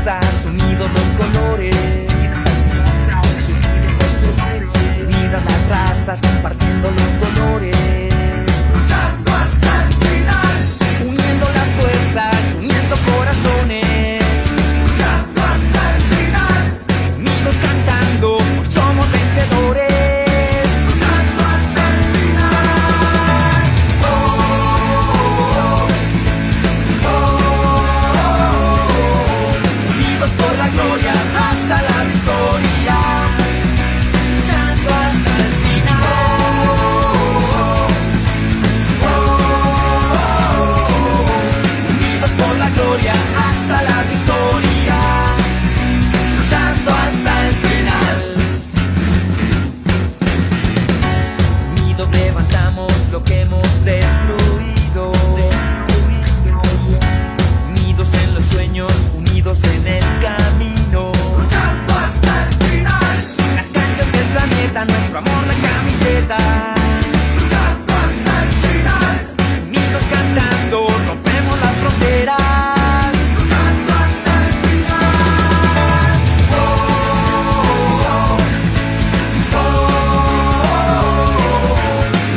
fuerzas, unidos los colores, unidas las razas, compartiendo los dolores, luchando hasta el final, uniendo las fuerzas, uniendo corazones, luchando hasta el final, unidos cantando, somos vencedores. Gloria hasta la victoria, luchando hasta el final. Unidos por la gloria hasta la victoria, luchando hasta el final. Unidos levantamos lo que hemos destruido, unidos en los sueños, unidos en el camino, luchando hasta el final. La cancha es el planeta, nuestro amor la camiseta, luchando hasta el final. Unidos cantando, rompemos las fronteras, luchando hasta el final.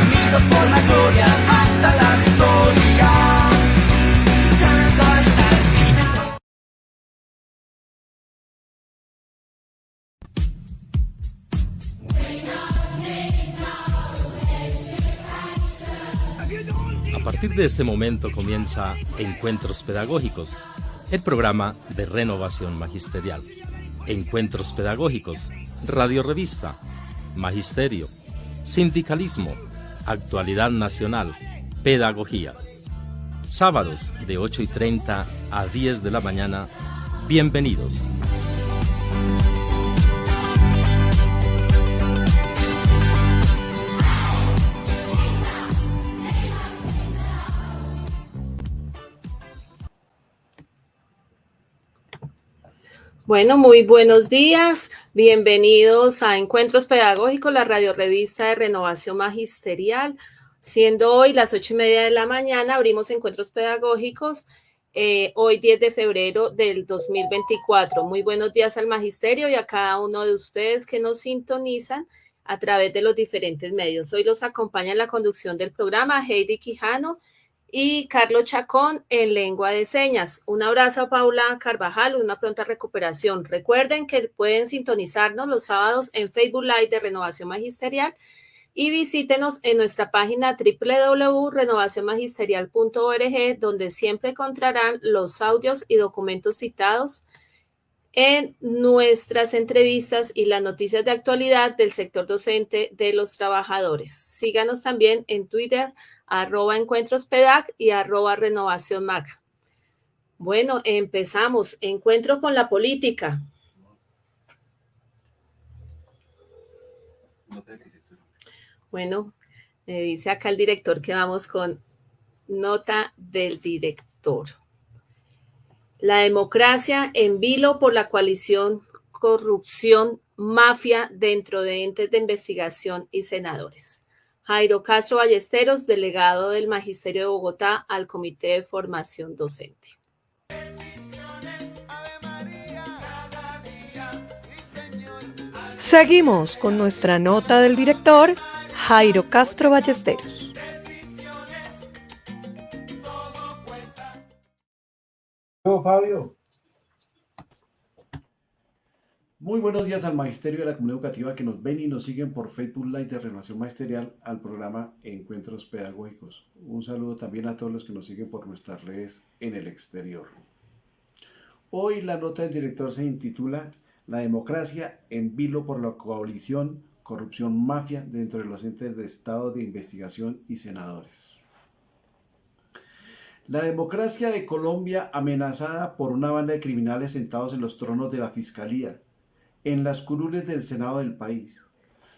Unidos por la gloria hasta la victoria, luchando hasta el final. A partir de este momento comienza Encuentros Pedagógicos, el programa de renovación magisterial. Encuentros Pedagógicos, Radio Revista, Magisterio, Sindicalismo, Actualidad Nacional, Pedagogía. Sábados de 8:30 a 10 de la mañana. Bienvenidos. Bueno, muy buenos días. Bienvenidos a Encuentros Pedagógicos, la radiorrevista de renovación magisterial. Siendo hoy las 8:30 de la mañana, abrimos Encuentros Pedagógicos, hoy 10 de febrero del 2024. Muy buenos días al magisterio y a cada uno de ustedes que nos sintonizan a través de los diferentes medios. Hoy los acompaña en la conducción del programa Heidi Quijano y Carlos Chacón en lengua de señas. Un abrazo a Paula Carvajal, una pronta recuperación. Recuerden que pueden sintonizarnos los sábados en Facebook Live de Renovación Magisterial y visítenos en nuestra página www.renovacionmagisterial.org, donde siempre encontrarán los audios y documentos citados en nuestras entrevistas y las noticias de actualidad del sector docente de los trabajadores. Síganos también en Twitter, @encuentrospedac y @renovacionmag. Bueno, empezamos. Encuentro con la política. Bueno, me dice acá el director que vamos con nota del director. La democracia en vilo por la coalición corrupción mafia dentro de entes de investigación y senadores. Jairo Castro Ballesteros, delegado del Magisterio de Bogotá al Comité de Formación Docente. Seguimos con nuestra nota del director, Jairo Castro Ballesteros. Fabio. Muy buenos días al magisterio de la comunidad educativa que nos ven y nos siguen por Facebook Live de Renovación Magisterial al programa Encuentros Pedagógicos. Un saludo también a todos los que nos siguen por nuestras redes en el exterior. Hoy la nota del director se intitula La democracia en vilo por la coalición corrupción mafia dentro de los entes de Estado de investigación y senadores. La democracia de Colombia amenazada por una banda de criminales sentados en los tronos de la Fiscalía, en las curules del Senado del país.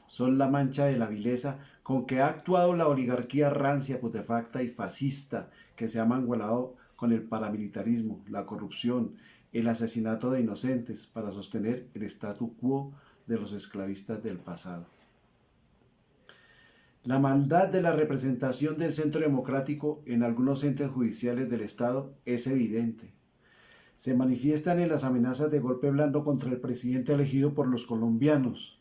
Son la mancha de la vileza con que ha actuado la oligarquía rancia, putrefacta y fascista que se ha mangualado con el paramilitarismo, la corrupción, el asesinato de inocentes para sostener el statu quo de los esclavistas del pasado. La maldad de la representación del centro democrático en algunos entes judiciales del Estado es evidente. se manifiestan en las amenazas de golpe blando contra el presidente elegido por los colombianos.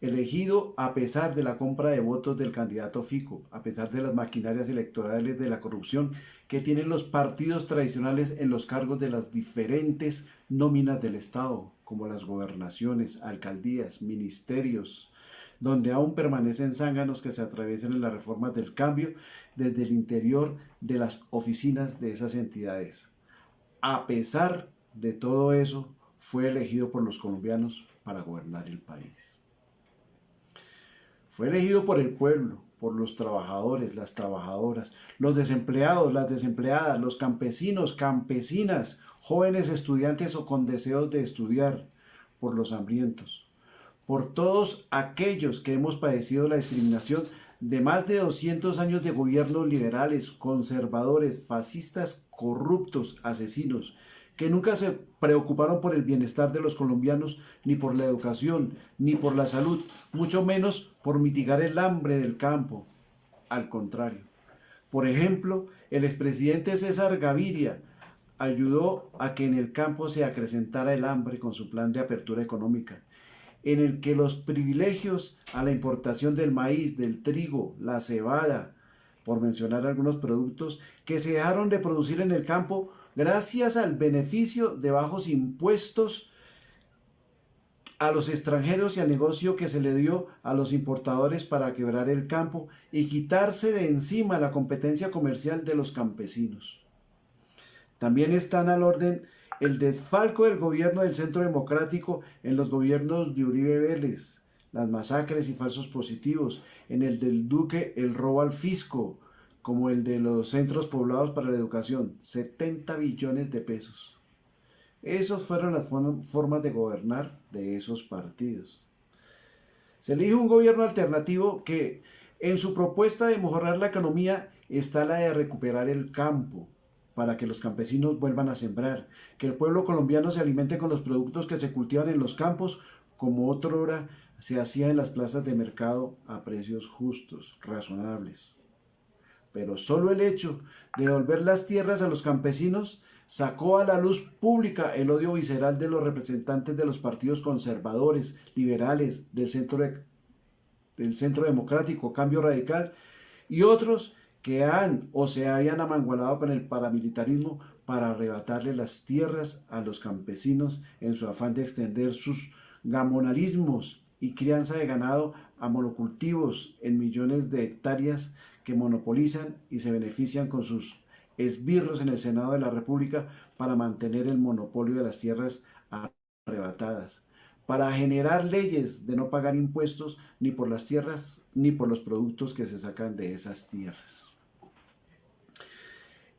Elegido a pesar de la compra de votos del candidato Fico, a pesar de las maquinarias electorales de la corrupción que tienen los partidos tradicionales en los cargos de las diferentes nóminas del Estado, como las gobernaciones, alcaldías, ministerios, donde aún permanecen zánganos que se atraviesan en las reformas del cambio desde el interior de las oficinas de esas entidades. A pesar de todo eso, fue elegido por los colombianos para gobernar el país. Fue elegido por el pueblo, por los trabajadores, las trabajadoras, los desempleados, las desempleadas, los campesinos, campesinas, jóvenes estudiantes o con deseos de estudiar, por los hambrientos, por todos aquellos que hemos padecido la discriminación de más de 200 años de gobiernos liberales, conservadores, fascistas, corruptos, asesinos, que nunca se preocuparon por el bienestar de los colombianos, ni por la educación, ni por la salud, mucho menos por mitigar el hambre del campo. Al contrario. Por ejemplo, el expresidente César Gaviria ayudó a que en el campo se acrecentara el hambre con su plan de apertura económica, en el que los privilegios a la importación del maíz, del trigo, la cebada, por mencionar algunos productos que se dejaron de producir en el campo gracias al beneficio de bajos impuestos a los extranjeros y al negocio que se le dio a los importadores para quebrar el campo y quitarse de encima la competencia comercial de los campesinos. También están al orden el desfalco del gobierno del Centro Democrático en los gobiernos de Uribe Vélez, las masacres y falsos positivos, en el del Duque el robo al fisco, como el de los centros poblados para la educación, 70 billones de pesos. Esas fueron las formas de gobernar de esos partidos. Se elige un gobierno alternativo que en su propuesta de mejorar la economía está la de recuperar el campo, para que los campesinos vuelvan a sembrar, que el pueblo colombiano se alimente con los productos que se cultivan en los campos, como otrora se hacía en las plazas de mercado a precios justos, razonables. Pero solo el hecho de devolver las tierras a los campesinos sacó a la luz pública el odio visceral de los representantes de los partidos conservadores, liberales, del centro democrático, Cambio Radical, y otros que han o se hayan amangualado con el paramilitarismo para arrebatarle las tierras a los campesinos en su afán de extender sus gamonalismos y crianza de ganado a monocultivos en millones de hectáreas que monopolizan y se benefician con sus esbirros en el Senado de la República para mantener el monopolio de las tierras arrebatadas, para generar leyes de no pagar impuestos ni por las tierras ni por los productos que se sacan de esas tierras.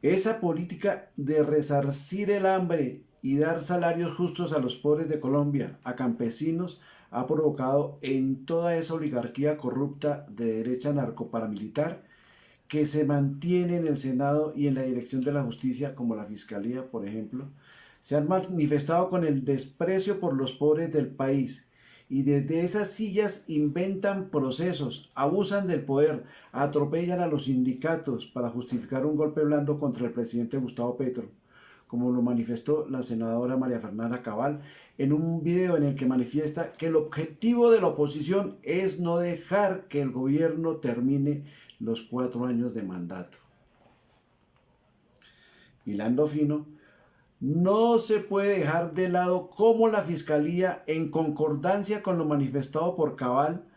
Esa política de resarcir el hambre y dar salarios justos a los pobres de Colombia, a campesinos, ha provocado en toda esa oligarquía corrupta de derecha narcoparamilitar que se mantiene en el Senado y en la dirección de la justicia, como la Fiscalía, por ejemplo, se han manifestado con el desprecio por los pobres del país y desde esas sillas inventan procesos, abusan del poder, atropellan a los sindicatos para justificar un golpe blando contra el presidente Gustavo Petro, como lo manifestó la senadora María Fernanda Cabal en un video en el que manifiesta que el objetivo de la oposición es no dejar que el gobierno termine los 4 años de mandato. Hilando fino, no se puede dejar de lado cómo la Fiscalía, en concordancia con lo manifestado por Cabal,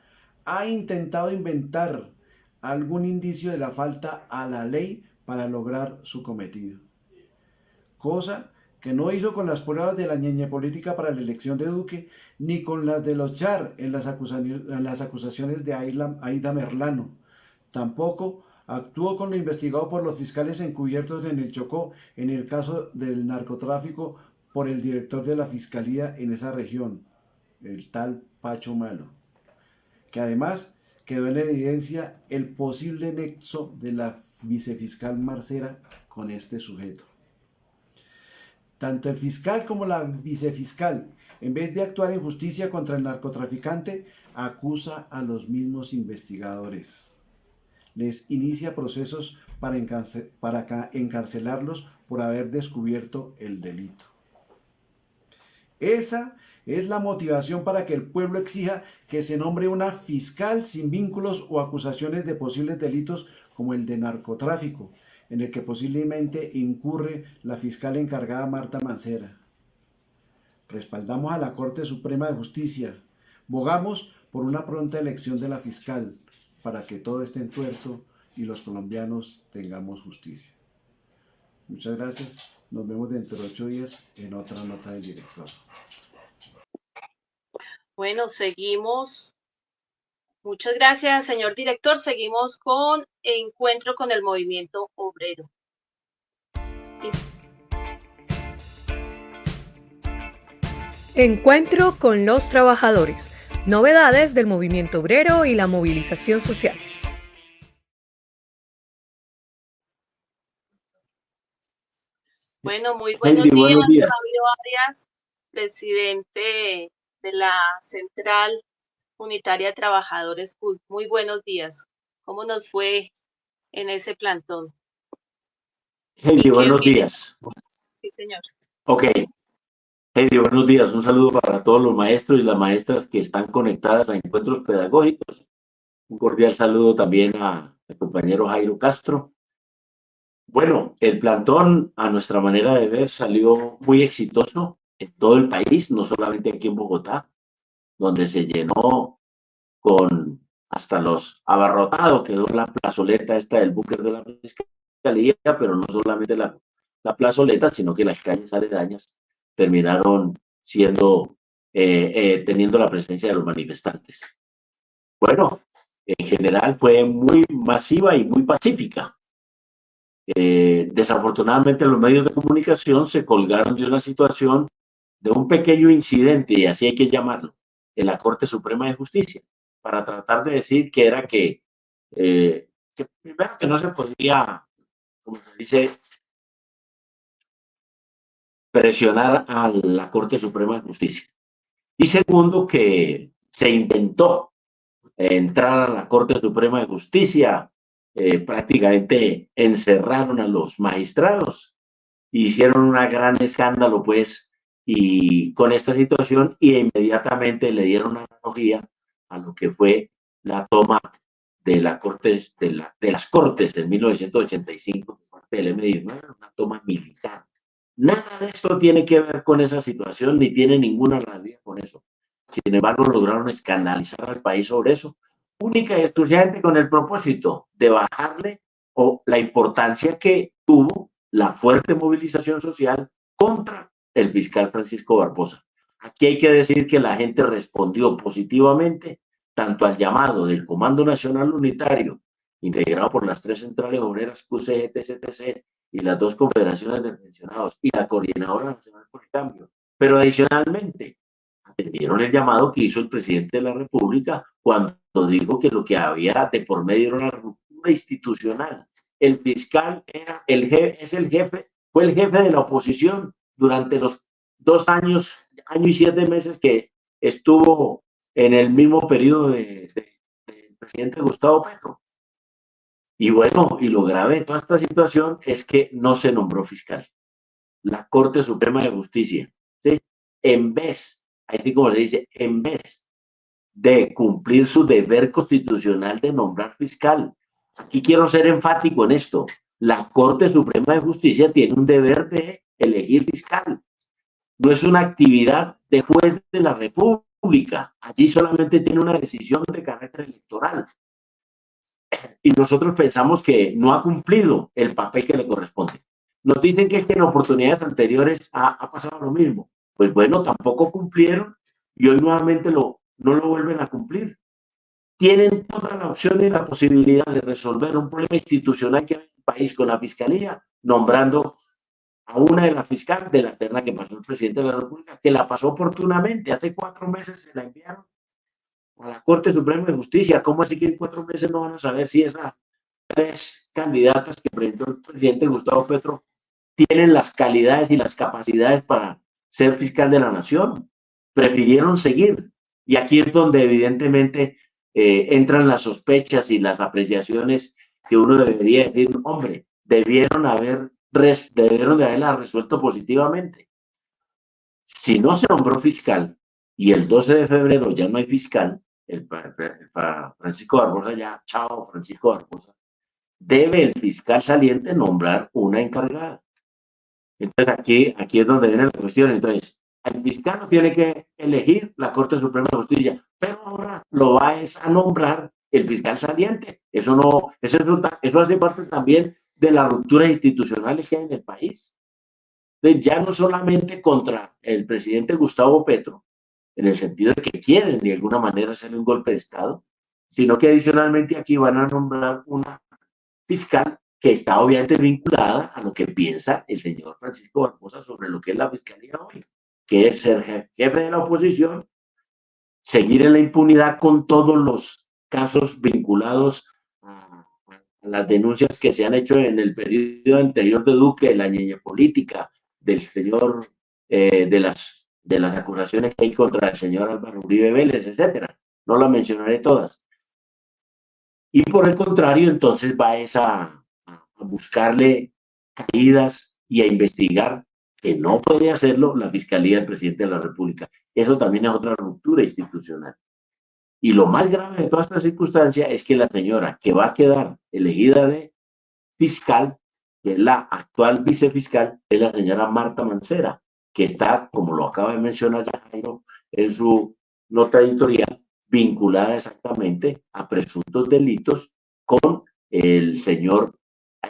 ha intentado inventar algún indicio de la falta a la ley para lograr su cometido. Cosa que no hizo con las pruebas de la ñeñe política para la elección de Duque, ni con las de los Char en las acusaciones de Aida Merlano. Tampoco actuó con lo investigado por los fiscales encubiertos en el Chocó en el caso del narcotráfico por el director de la Fiscalía en esa región, el tal Pacho Malo, que además quedó en evidencia el posible nexo de la vicefiscal Marcera con este sujeto. Tanto el fiscal como la vicefiscal, en vez de actuar en justicia contra el narcotraficante, acusa a los mismos investigadores. les inicia procesos para encarcelarlos por haber descubierto el delito. Esa es la motivación para que el pueblo exija que se nombre una fiscal sin vínculos o acusaciones de posibles delitos como el de narcotráfico, en el que posiblemente incurre la fiscal encargada Marta Mancera. Respaldamos a la Corte Suprema de Justicia. Bogamos por una pronta elección de la fiscal para que todo esté en tuerto y los colombianos tengamos justicia. Muchas gracias. Nos vemos dentro de 8 días en otra nota del director. Bueno, seguimos. Muchas gracias, señor director. Seguimos con Encuentro con el Movimiento Obrero. Encuentro con los trabajadores. Novedades del movimiento obrero y la movilización social. Bueno, muy buenos días, buenos días. Fabio Arias, presidente de la Central Unitaria de Trabajadores CUT. Muy buenos días. ¿Cómo nos fue en ese plantón? Heidi, buenos días. Sí, señor. Ok. Heidi, buenos días. Un saludo para todos los maestros y las maestras que están conectadas a encuentros pedagógicos. Un cordial saludo también al compañero Jairo Castro. Bueno, el plantón, a nuestra manera de ver, salió muy exitoso en todo el país, no solamente aquí en Bogotá, donde se llenó con hasta los abarrotados, quedó la plazoleta esta del búnker de la Fiscalía, pero no solamente la plazoleta, sino que las calles aledañas terminaron siendo, teniendo la presencia de los manifestantes. Bueno, en general fue muy masiva y muy pacífica. Desafortunadamente los medios de comunicación se colgaron de una situación, de un pequeño incidente, y así hay que llamarlo, en la Corte Suprema de Justicia, para tratar de decir que era que primero que no se podía, como se dice, presionar a la Corte Suprema de Justicia. Y segundo, que se intentó entrar a la Corte Suprema de Justicia, prácticamente encerraron a los magistrados, hicieron un gran escándalo, pues, y con esta situación, y inmediatamente le dieron analogía a lo que fue la toma de la Cortes, de las Cortes en 1985 por parte del M-19, una toma militar. Nada de esto tiene que ver con esa situación, ni tiene ninguna realidad con eso. Sin embargo, lograron escandalizar al país sobre eso, única y exclusivamente con el propósito de bajarle o la importancia que tuvo la fuerte movilización social contra el fiscal Francisco Barbosa. Aquí hay que decir que la gente respondió positivamente tanto al llamado del Comando Nacional Unitario, integrado por las 3 centrales obreras QCG, TCTC y las 2 confederaciones de pensionados y la Coordinadora Nacional por el Cambio, pero adicionalmente atendieron el llamado que hizo el presidente de la República cuando dijo que lo que había de por medio era una ruptura institucional. El fiscal era fue el jefe de la oposición durante los 2 años, año y 7 meses que estuvo en el mismo periodo del presidente Gustavo Petro. Y bueno, y lo grave de toda esta situación es que no se nombró fiscal. La Corte Suprema de Justicia, ¿sí? En vez, así como se dice, en vez de cumplir su deber constitucional de nombrar fiscal. Aquí quiero ser enfático en esto. La Corte Suprema de Justicia tiene un deber de elegir fiscal. No es una actividad de juez de la República. Allí solamente tiene una decisión de carácter electoral. Y nosotros pensamos que no ha cumplido el papel que le corresponde. Nos dicen que en oportunidades anteriores ha pasado lo mismo. Pues bueno, tampoco cumplieron y hoy nuevamente no lo vuelven a cumplir. Tienen toda la opción y la posibilidad de resolver un problema institucional que hay en el país con la Fiscalía, nombrando a una de las fiscales de la terna que pasó el presidente de la República, que la pasó oportunamente. Hace 4 meses se la enviaron a la Corte Suprema de Justicia. ¿Cómo así que en 4 meses no van a saber si esas 3 candidatas que presentó el presidente Gustavo Petro tienen las calidades y las capacidades para ser fiscal de la nación? Prefirieron seguir. Y aquí es donde evidentemente entran las sospechas y las apreciaciones que uno debería decir, hombre, debieron de haberla resuelto positivamente. Si no se nombró fiscal y el 12 de febrero ya no hay fiscal, Francisco Barbosa ya, chao Francisco Barbosa, debe el fiscal saliente nombrar una encargada. Entonces aquí es donde viene la cuestión. Entonces, el fiscal no tiene que elegir la Corte Suprema de Justicia, pero ahora lo va a nombrar el fiscal saliente. Eso hace parte también de las rupturas institucionales que hay en el país. Entonces, ya no solamente contra el presidente Gustavo Petro, en el sentido de que quieren de alguna manera hacerle un golpe de Estado, sino que adicionalmente aquí van a nombrar una fiscal que está obviamente vinculada a lo que piensa el señor Francisco Barbosa sobre lo que es la fiscalía hoy, que es ser jefe de la oposición, seguir en la impunidad con todos los casos vinculados a las denuncias que se han hecho en el periodo anterior de Duque, de la ñeña política, del señor, de las acusaciones que hay contra el señor Álvaro Uribe Vélez, etcétera. No las mencionaré todas. Y por el contrario, entonces va a buscarle caídas y a investigar, que no puede hacerlo la Fiscalía del Presidente de la República. Eso también es otra ruptura institucional. Y lo más grave de toda esta circunstancia es que la señora que va a quedar elegida de fiscal, que es la actual vicefiscal, es la señora Marta Mancera, que está, como lo acaba de mencionar Jairo en su nota editorial, vinculada exactamente a presuntos delitos con el señor,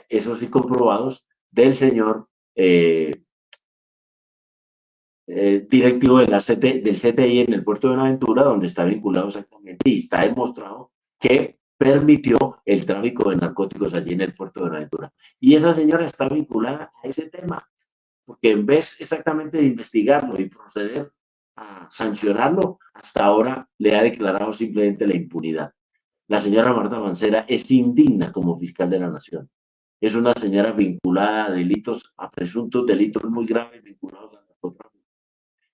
esos sí comprobados, del señor directivo del CTI en el puerto de Buenaventura, donde está vinculado exactamente y está demostrado que permitió el tráfico de narcóticos allí en el puerto de Buenaventura. Y esa señora está vinculada a ese tema, porque en vez exactamente de investigarlo y proceder a sancionarlo, hasta ahora le ha declarado simplemente la impunidad. La señora Marta Mancera es indigna como fiscal de la Nación. Es una señora vinculada a delitos, a presuntos delitos muy graves vinculados al narcotráfico.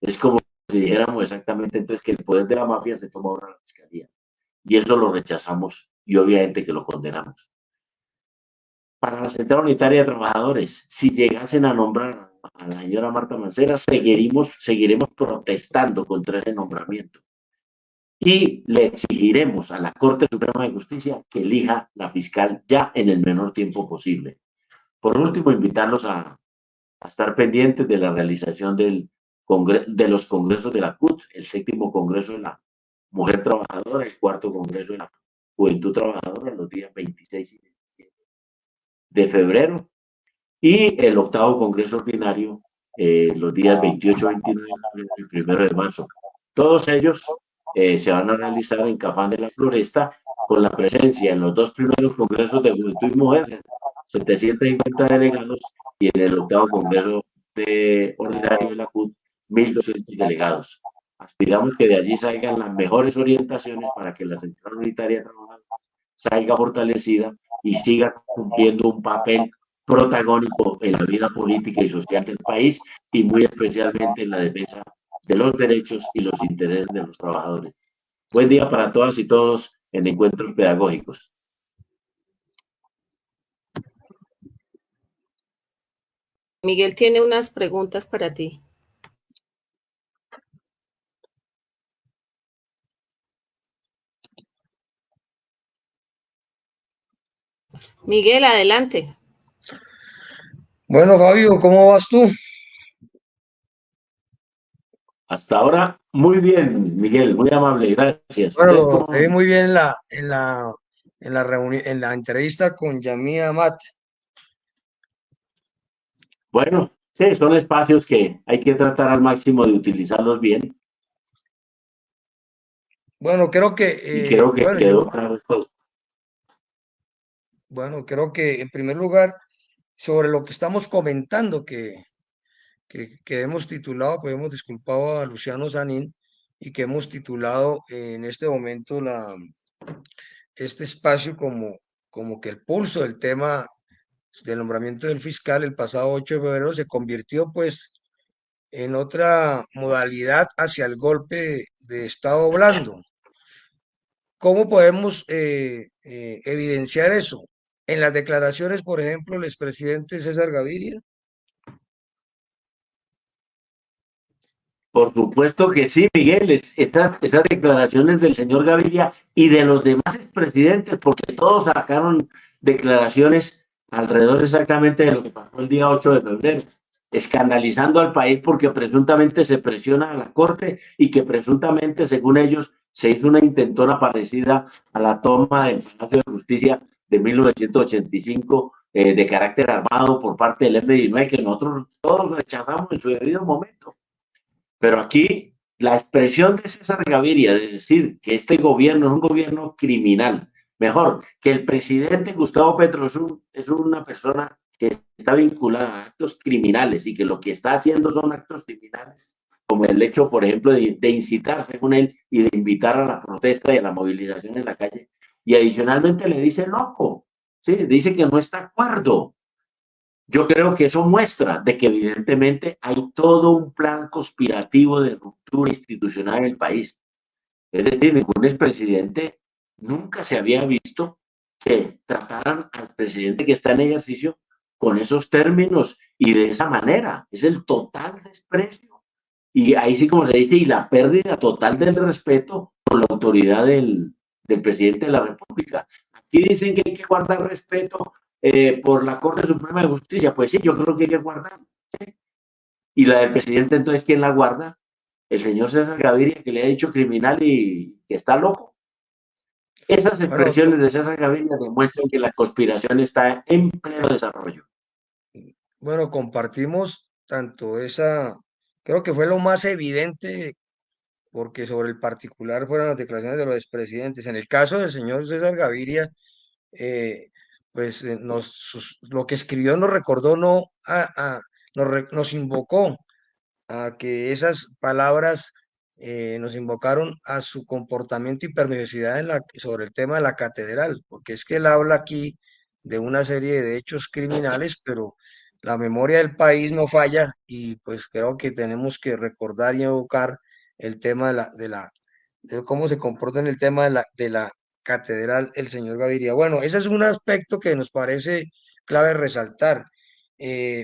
Es como si dijéramos exactamente entonces que el poder de la mafia se toma ahora la fiscalía. Y eso lo rechazamos y obviamente que lo condenamos. Para la Central Unitaria de Trabajadores, si llegasen a nombrar a la señora Marta Mancera, seguiremos protestando contra ese nombramiento. Y le exigiremos a la Corte Suprema de Justicia que elija la fiscal ya en el menor tiempo posible. Por último, invitarlos a estar pendientes de la realización de los congresos de la CUT, el 7º Congreso de la Mujer Trabajadora, el 4º Congreso de la Juventud Trabajadora, los días 26 y 27 de febrero, y el 8º Congreso Ordinario, los días 28, 29 y 1 de marzo. Todos ellos se van a realizar en Cafán de la Floresta, con la presencia en los 2 primeros congresos de Juventud y Mujer, 750 delegados, y en el 8º Congreso Ordinario de la CUT, 1.200 delegados. Aspiramos que de allí salgan las mejores orientaciones para que la Central Unitaria de Trabajadores salga fortalecida y siga cumpliendo un papel protagónico en la vida política y social del país, y muy especialmente en la defensa de los derechos y los intereses de los trabajadores. Buen día para todas y todos en Encuentros Pedagógicos. Miguel tiene unas preguntas para ti. Miguel, adelante. Bueno, Fabio, ¿cómo vas tú? Hasta ahora, muy bien, Miguel, muy amable, gracias. Bueno, te vi muy bien en la entrevista con Yamia Amat. Bueno, sí, son espacios que hay que tratar al máximo de utilizarlos bien. Bueno, creo que, y creo que quedó claro esto. Bueno, creo que en primer lugar, sobre lo que estamos comentando, que hemos titulado, pues hemos disculpado a Luciano Sanín, y que hemos titulado en este momento este espacio como que el pulso del tema del nombramiento del fiscal el pasado 8 de febrero se convirtió pues en otra modalidad hacia el golpe de Estado blando. ¿Cómo podemos evidenciar eso? en las declaraciones, por ejemplo, el expresidente César Gaviria? Por supuesto que sí, Miguel, esas declaraciones del señor Gaviria y de los demás expresidentes, porque todos sacaron declaraciones alrededor exactamente de lo que pasó el día 8 de febrero, escandalizando al país porque presuntamente se presiona a la Corte y que presuntamente, según ellos, se hizo una intentona parecida a la toma del Palacio de Justicia de 1985 de carácter armado por parte del F-19, que nosotros todos rechazamos en su debido momento. Pero aquí la expresión de César Gaviria de decir que este gobierno es un gobierno criminal, mejor, que el presidente Gustavo Petro es una persona que está vinculada a actos criminales y que lo que está haciendo son actos criminales, como el hecho, por ejemplo, de incitar, según él, y de invitar a la protesta y a la movilización en la calle. Y adicionalmente le dice loco, ¿sí? Dice que no está de acuerdo. Yo creo que eso muestra de que evidentemente hay todo un plan conspirativo de ruptura institucional en el país. Es decir, ningún expresidente nunca se había visto que trataran al presidente que está en ejercicio con esos términos y de esa manera. Es el total desprecio. Y ahí sí, como se dice, y la pérdida total del respeto por la autoridad del presidente de la República. Aquí dicen que hay que guardar respeto por la Corte Suprema de Justicia. Pues sí, yo creo que hay que guardar. ¿Sí? Y la del presidente, entonces, ¿quién la guarda? El señor César Gaviria, que le ha dicho criminal y que está loco. Esas Bueno, expresiones de César Gaviria demuestran que la conspiración está en pleno desarrollo. bueno, compartimos tanto esa, creo que fue lo más evidente, porque sobre el particular fueron las declaraciones de los expresidentes. En el caso del señor César Gaviria, eh, pues lo que escribió nos recordó, no, nos invocó a que esas palabras nos invocaron a su comportamiento y perversidad sobre el tema de la catedral, porque es que él habla aquí de una serie de hechos criminales, pero la memoria del país no falla y pues creo que tenemos que recordar y evocar el tema de cómo se comporta en el tema de la catedral el señor Gaviria. Bueno, ese es un aspecto que nos parece clave resaltar.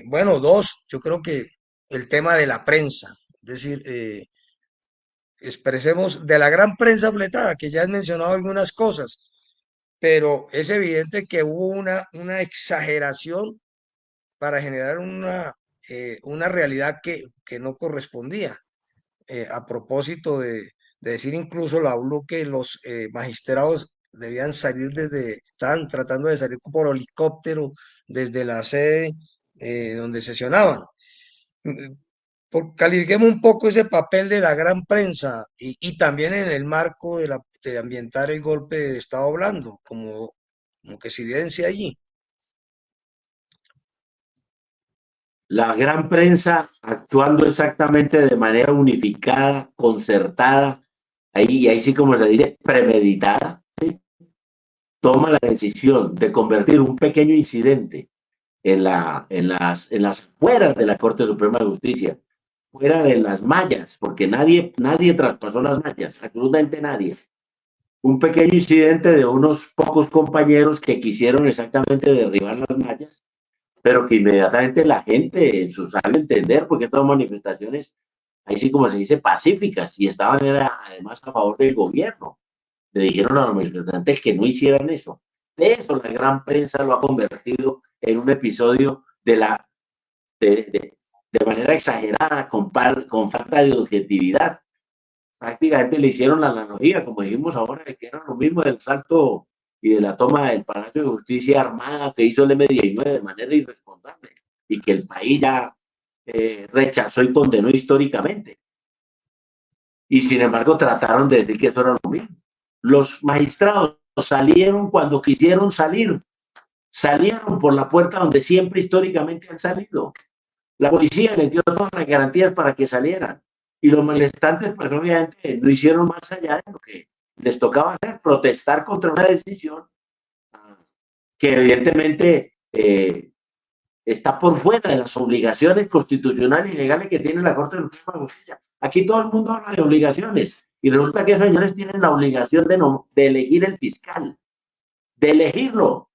Bueno, dos, yo creo que el tema de la prensa, es decir, expresemos de la gran prensa fletada, que ya has mencionado algunas cosas, pero es evidente que hubo una exageración para generar una realidad que no correspondía. A propósito de decir incluso la ULU que los magistrados debían salir estaban tratando de salir por helicóptero desde la sede donde sesionaban. Califiquemos un poco ese papel de la gran prensa y también en el marco de ambientar el golpe de Estado blando, como que se evidencia allí. La gran prensa actuando exactamente de manera unificada, concertada, ahí sí como se dice, premeditada, ¿sí? Toma la decisión de convertir un pequeño incidente en las afueras de la Corte Suprema de Justicia, fuera de las mallas, porque nadie traspasó las mallas, absolutamente nadie. Un pequeño incidente de unos pocos compañeros que quisieron exactamente derribar las mallas, pero que inmediatamente la gente en su sabe entender, porque estas manifestaciones, ahí sí como se dice, pacíficas, y estaban además a favor del gobierno. Le dijeron a los manifestantes que no hicieran eso. De eso la gran prensa lo ha convertido en un episodio de manera exagerada, con falta de objetividad. Prácticamente le hicieron la analogía, como dijimos ahora, de que era lo mismo del salto y de la toma del Palacio de Justicia armada que hizo el M-19 de manera irresponsable y que el país ya rechazó y condenó históricamente. Y sin embargo trataron de decir que eso era lo mismo. Los magistrados salieron cuando quisieron salir, salieron por la puerta donde siempre históricamente han salido. La policía les dio todas las garantías para que salieran. Y los manifestantes, pues obviamente, no hicieron más allá de lo que les tocaba hacer, protestar contra una decisión que evidentemente está por fuera de las obligaciones constitucionales y legales que tiene la Corte Suprema de Justicia. Aquí todo el mundo habla de obligaciones y resulta que esos señores tienen la obligación de elegir el fiscal, de elegirlo.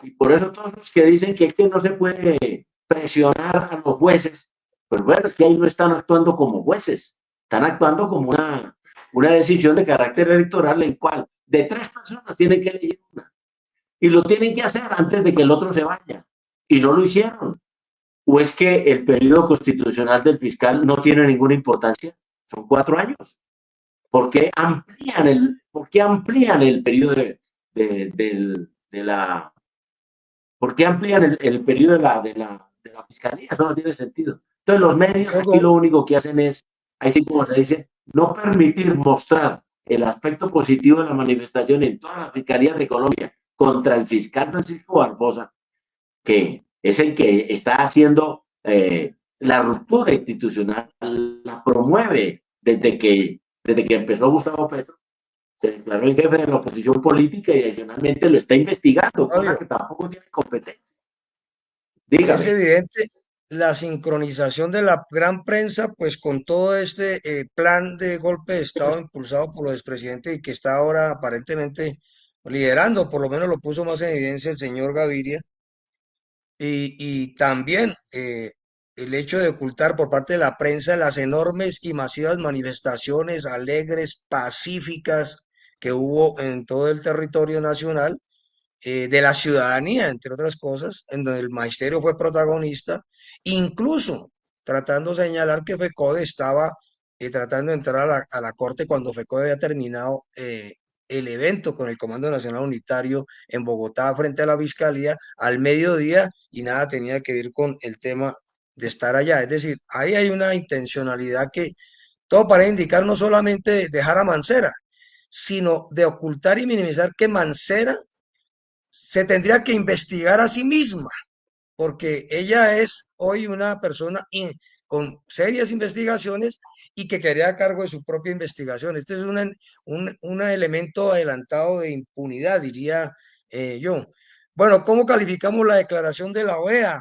Y por eso todos los que dicen que es que no se puede presionar a los jueces, pues bueno, es que ahí no están actuando como jueces, están actuando como una decisión de carácter electoral en cual de 3 personas tienen que elegir una. Y lo tienen que hacer antes de que el otro se vaya. Y no lo hicieron. ¿O es que el periodo constitucional del fiscal no tiene ninguna importancia? Son 4 años. ¿Por qué amplían el periodo de la... ¿Por qué amplían el periodo de la fiscalía? Eso no tiene sentido. Entonces los medios aquí lo único que hacen es, ahí sí como se dice, no permitir mostrar el aspecto positivo de la manifestación en todas las fiscalías de Colombia contra el fiscal Francisco Barbosa, que es el que está haciendo la ruptura institucional, la promueve desde que empezó Gustavo Petro, se declaró el jefe de la oposición política y adicionalmente lo está investigando, cosa que tampoco tiene competencia. Dígame. Es evidente la sincronización de la gran prensa, pues con todo este plan de golpe de Estado impulsado por los expresidentes y que está ahora aparentemente liderando, por lo menos lo puso más en evidencia el señor Gaviria, y también el hecho de ocultar por parte de la prensa las enormes y masivas manifestaciones alegres, pacíficas que hubo en todo el territorio nacional, de la ciudadanía, entre otras cosas, en donde el magisterio fue protagonista, incluso tratando de señalar que FECODE estaba tratando de entrar a la corte cuando FECODE había terminado el evento con el Comando Nacional Unitario en Bogotá frente a la Fiscalía al mediodía y nada tenía que ver con el tema de estar allá. Es decir, ahí hay una intencionalidad que todo parece indicar no solamente dejar a Mancera, sino de ocultar y minimizar que Mancera se tendría que investigar a sí misma, porque ella es hoy una persona con serias investigaciones y que quedaría a cargo de su propia investigación. Este es un elemento adelantado de impunidad, diría yo. Bueno, ¿cómo calificamos la declaración de la OEA?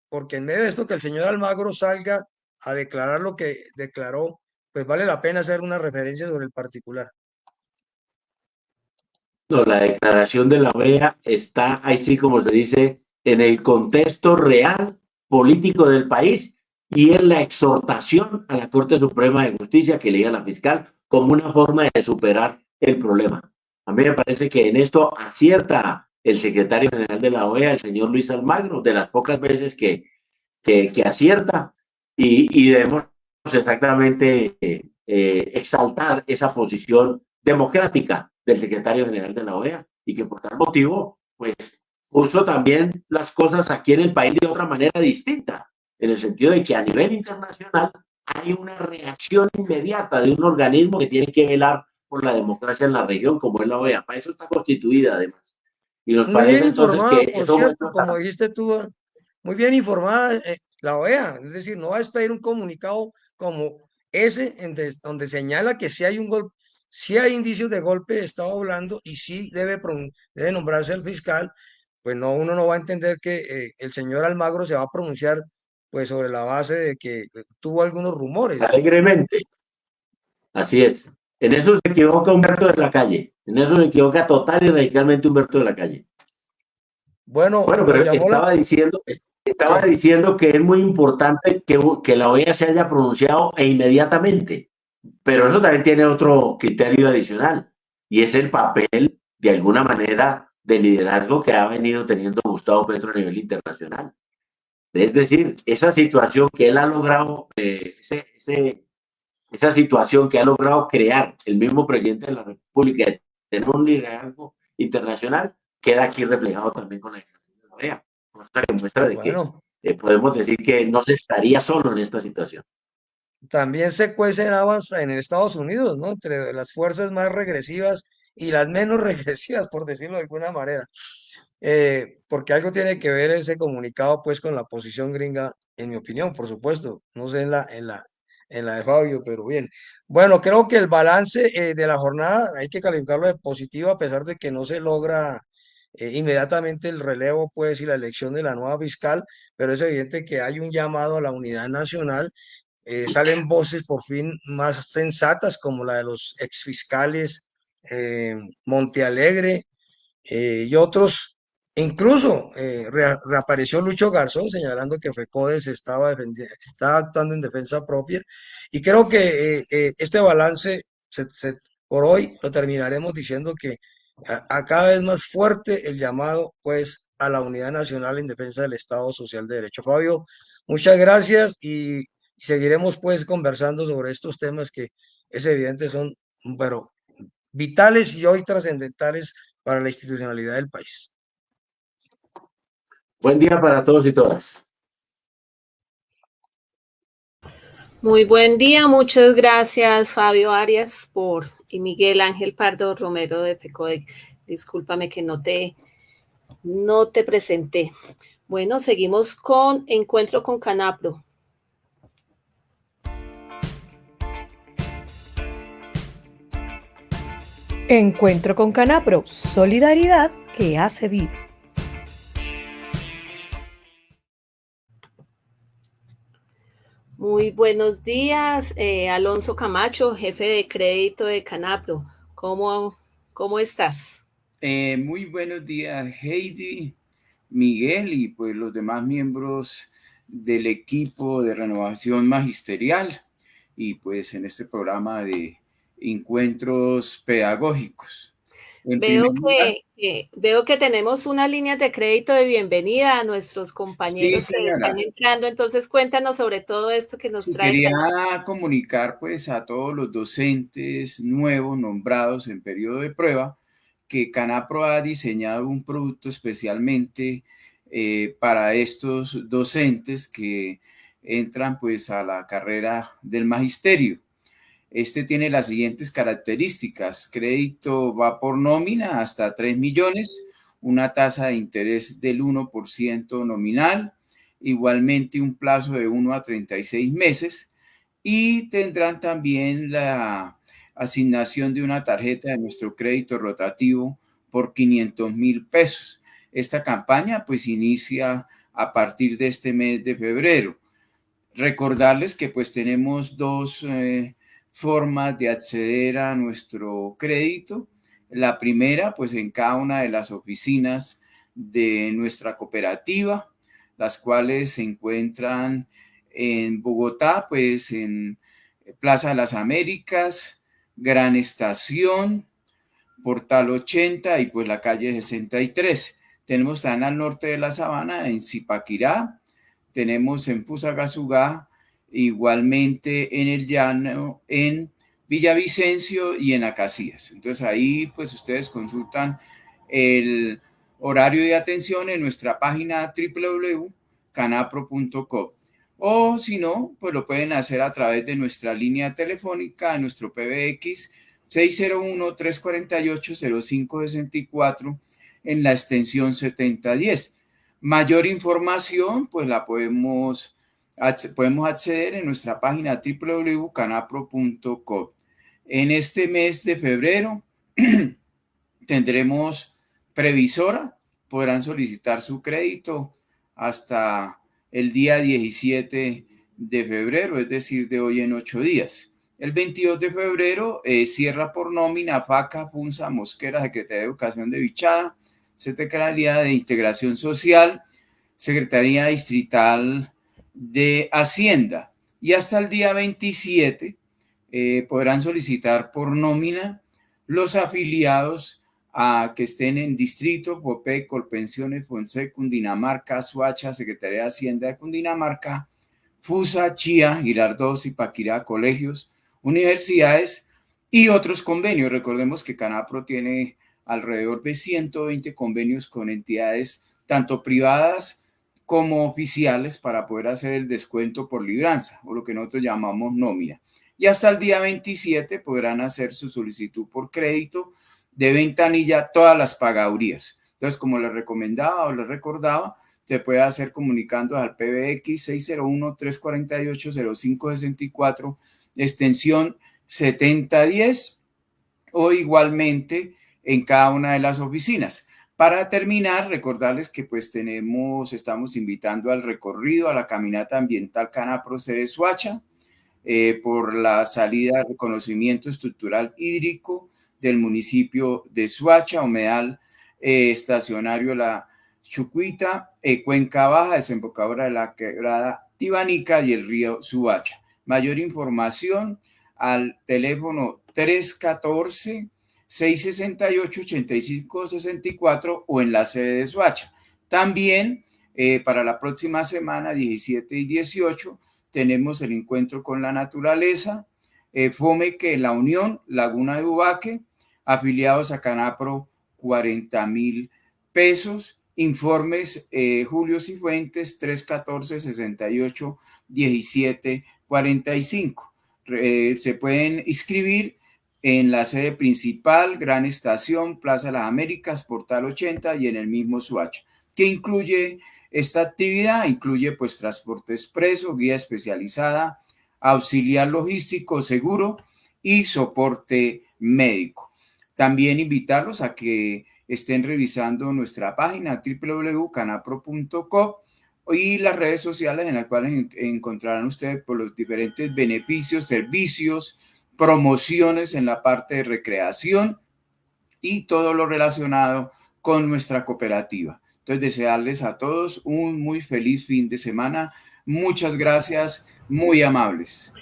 Porque en medio de esto que el señor Almagro salga a declarar lo que declaró, pues vale la pena hacer una referencia sobre el particular. No, la declaración de la OEA está, ahí sí como se dice, en el contexto real político del país y en la exhortación a la Corte Suprema de Justicia que le diga a la fiscal como una forma de superar el problema. A mí me parece que en esto acierta el secretario general de la OEA, el señor Luis Almagro, de las pocas veces que acierta y debemos exactamente exaltar esa posición democrática del secretario general de la OEA y que por tal motivo, pues, puso también las cosas aquí en el país de otra manera distinta, en el sentido de que a nivel internacional hay una reacción inmediata de un organismo que tiene que velar por la democracia en la región, como es la OEA. Para eso está constituida, además. Y nos Muy bien parece entonces informada, que por eso cierto, como dijiste tú, muy bien informada la OEA, es decir, no va a expedir un comunicado como ese donde señala que si hay un golpe, si hay indicios de golpe de Estado hablando y sí debe nombrarse el fiscal, pues no, uno no va a entender que el señor Almagro se va a pronunciar pues sobre la base de que tuvo algunos rumores. alegremente. Así es. En eso se equivoca Humberto de la Calle. En eso se equivoca total y radicalmente Humberto de la Calle. Bueno, Pero estaba diciendo que es muy importante que la OEA se haya pronunciado inmediatamente. Pero eso también tiene otro criterio adicional. Y es el papel, de alguna manera, de liderazgo que ha venido teniendo Gustavo Petro a nivel internacional. Es decir, esa situación que él ha logrado, esa situación que ha logrado crear el mismo presidente de la República, de tener un liderazgo internacional, queda aquí reflejado también con la declaración de la OEA, cosa que muestra de que podemos decir que no se estaría solo en esta situación. También se cuecen habas en Estados Unidos, ¿no? Entre las fuerzas más regresivas y las menos regresivas, por decirlo de alguna manera. Porque algo tiene que ver ese comunicado, pues, con la posición gringa, en mi opinión, por supuesto. No sé en la de Fabio, pero bien. Bueno, creo que el balance de la jornada hay que calificarlo de positivo, a pesar de que no se logra inmediatamente el relevo, pues, y la elección de la nueva fiscal, pero es evidente que hay un llamado a la unidad nacional. Salen voces por fin más sensatas como la de los exfiscales Montealegre y otros Incluso reapareció Lucho Garzón señalando que FECODES estaba actuando en defensa propia, y creo que este balance por hoy lo terminaremos diciendo que a cada vez más fuerte el llamado pues a la unidad nacional en defensa del Estado Social de Derecho. Fabio, muchas gracias, y seguiremos pues conversando sobre estos temas que es evidente son pero vitales y hoy trascendentales para la institucionalidad del país. Buen día para todos y todas. Muy buen día, muchas gracias Fabio Arias y Miguel Ángel Pardo Romero de FECODES. Discúlpame que no te presenté. Bueno, seguimos con Encuentro con Canapro. Encuentro con Canapro, solidaridad que hace vida. Muy buenos días, Alonso Camacho, jefe de crédito de Canapro. ¿Cómo estás? Muy buenos días, Heidi, Miguel y pues los demás miembros del equipo de renovación magisterial y pues en este programa de encuentros pedagógicos. Veo que tenemos una línea de crédito de bienvenida a nuestros compañeros Sí, que están entrando, entonces cuéntanos sobre todo esto que nos trae. Quería comunicar pues a todos los docentes nuevos nombrados en periodo de prueba que Canapro ha diseñado un producto especialmente para estos docentes que entran pues a la carrera del magisterio. Este tiene las siguientes características: crédito va por nómina hasta 3 millones, una tasa de interés del 1% nominal, igualmente un plazo de 1 a 36 meses, y tendrán también la asignación de una tarjeta de nuestro crédito rotativo por 500,000 pesos. Esta campaña pues inicia a partir de este mes de febrero. Recordarles que pues tenemos dos formas de acceder a nuestro crédito. La primera, pues en cada una de las oficinas de nuestra cooperativa, las cuales se encuentran en Bogotá, pues en Plaza de las Américas, Gran Estación, Portal 80 y pues la calle 63. Tenemos también al norte de la Sabana, en Zipaquirá, tenemos en Fusagasugá, igualmente en el Llano, en Villavicencio y en Acacías. Entonces ahí pues ustedes consultan el horario de atención en nuestra página www.canapro.com, o si no, pues lo pueden hacer a través de nuestra línea telefónica, nuestro PBX 601-348-0564 en la extensión 7010. Mayor información, pues la podemos acceder en nuestra página www.canapro.com. En este mes de febrero tendremos previsora, podrán solicitar su crédito hasta el día 17 de febrero, es decir, de hoy en 8 días. El 22 de febrero cierra por nómina FACA, Punza, Mosquera, Secretaría de Educación de Vichada, Secretaría de Integración Social, Secretaría Distrital de Hacienda. Y hasta el día 27 podrán solicitar por nómina los afiliados a que estén en Distrito, POPE, Colpensiones, Fonseca, Cundinamarca, Soacha, Secretaría de Hacienda de Cundinamarca, FUSA, Chía, Girardot, Zipaquirá, colegios, universidades y otros convenios. Recordemos que Canapro tiene alrededor de 120 convenios con entidades tanto privadas como oficiales para poder hacer el descuento por libranza, o lo que nosotros llamamos nómina. Y hasta el día 27 podrán hacer su solicitud por crédito de ventanilla todas las pagadurías. Entonces, como les recomendaba o les recordaba, se puede hacer comunicando al PBX 601-348-0564, extensión 7010, o igualmente en cada una de las oficinas. Para terminar, recordarles que pues estamos invitando al recorrido, a la caminata ambiental Canapro de Soacha, por la salida de reconocimiento estructural hídrico del municipio de Soacha, humedal estacionario La Chucuita, Cuenca Baja, desembocadura de la Quebrada Tibanica y el río Suacha. Mayor información al teléfono 314-668-8564 o en la sede de Suacha. También para la próxima semana, 17 y 18, tenemos el encuentro con la naturaleza, FOMEC, La Unión, Laguna de Ubaque, afiliados a Canapro, 40.000 pesos. Informes Julio Cifuentes, 314-68-1745. Se pueden inscribir en la sede principal, Gran Estación, Plaza de las Américas, Portal 80 y en el mismo Suacha. ¿Qué incluye esta actividad? Incluye pues transporte expreso, guía especializada, auxiliar logístico seguro y soporte médico. También invitarlos a que estén revisando nuestra página www.canapro.co y las redes sociales en las cuales encontrarán ustedes por los diferentes beneficios, servicios, promociones en la parte de recreación y todo lo relacionado con nuestra cooperativa. Entonces, desearles a todos un muy feliz fin de semana. Muchas gracias, muy amables.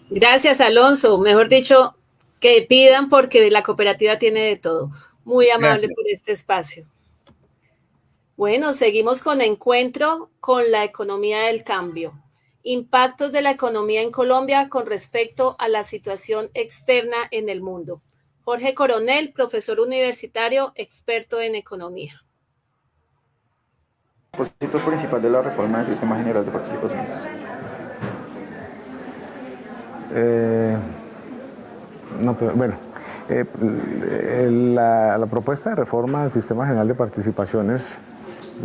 Gracias, Alonso. Mejor dicho, que pidan porque la cooperativa tiene de todo. Muy amable por este espacio. Bueno, seguimos con Encuentro con la economía del cambio. Impactos de la economía en Colombia con respecto a la situación externa en el mundo. Jorge Coronel, profesor universitario, experto en economía. El propósito principal de la reforma del sistema general de participaciones. La propuesta de reforma del sistema general de participaciones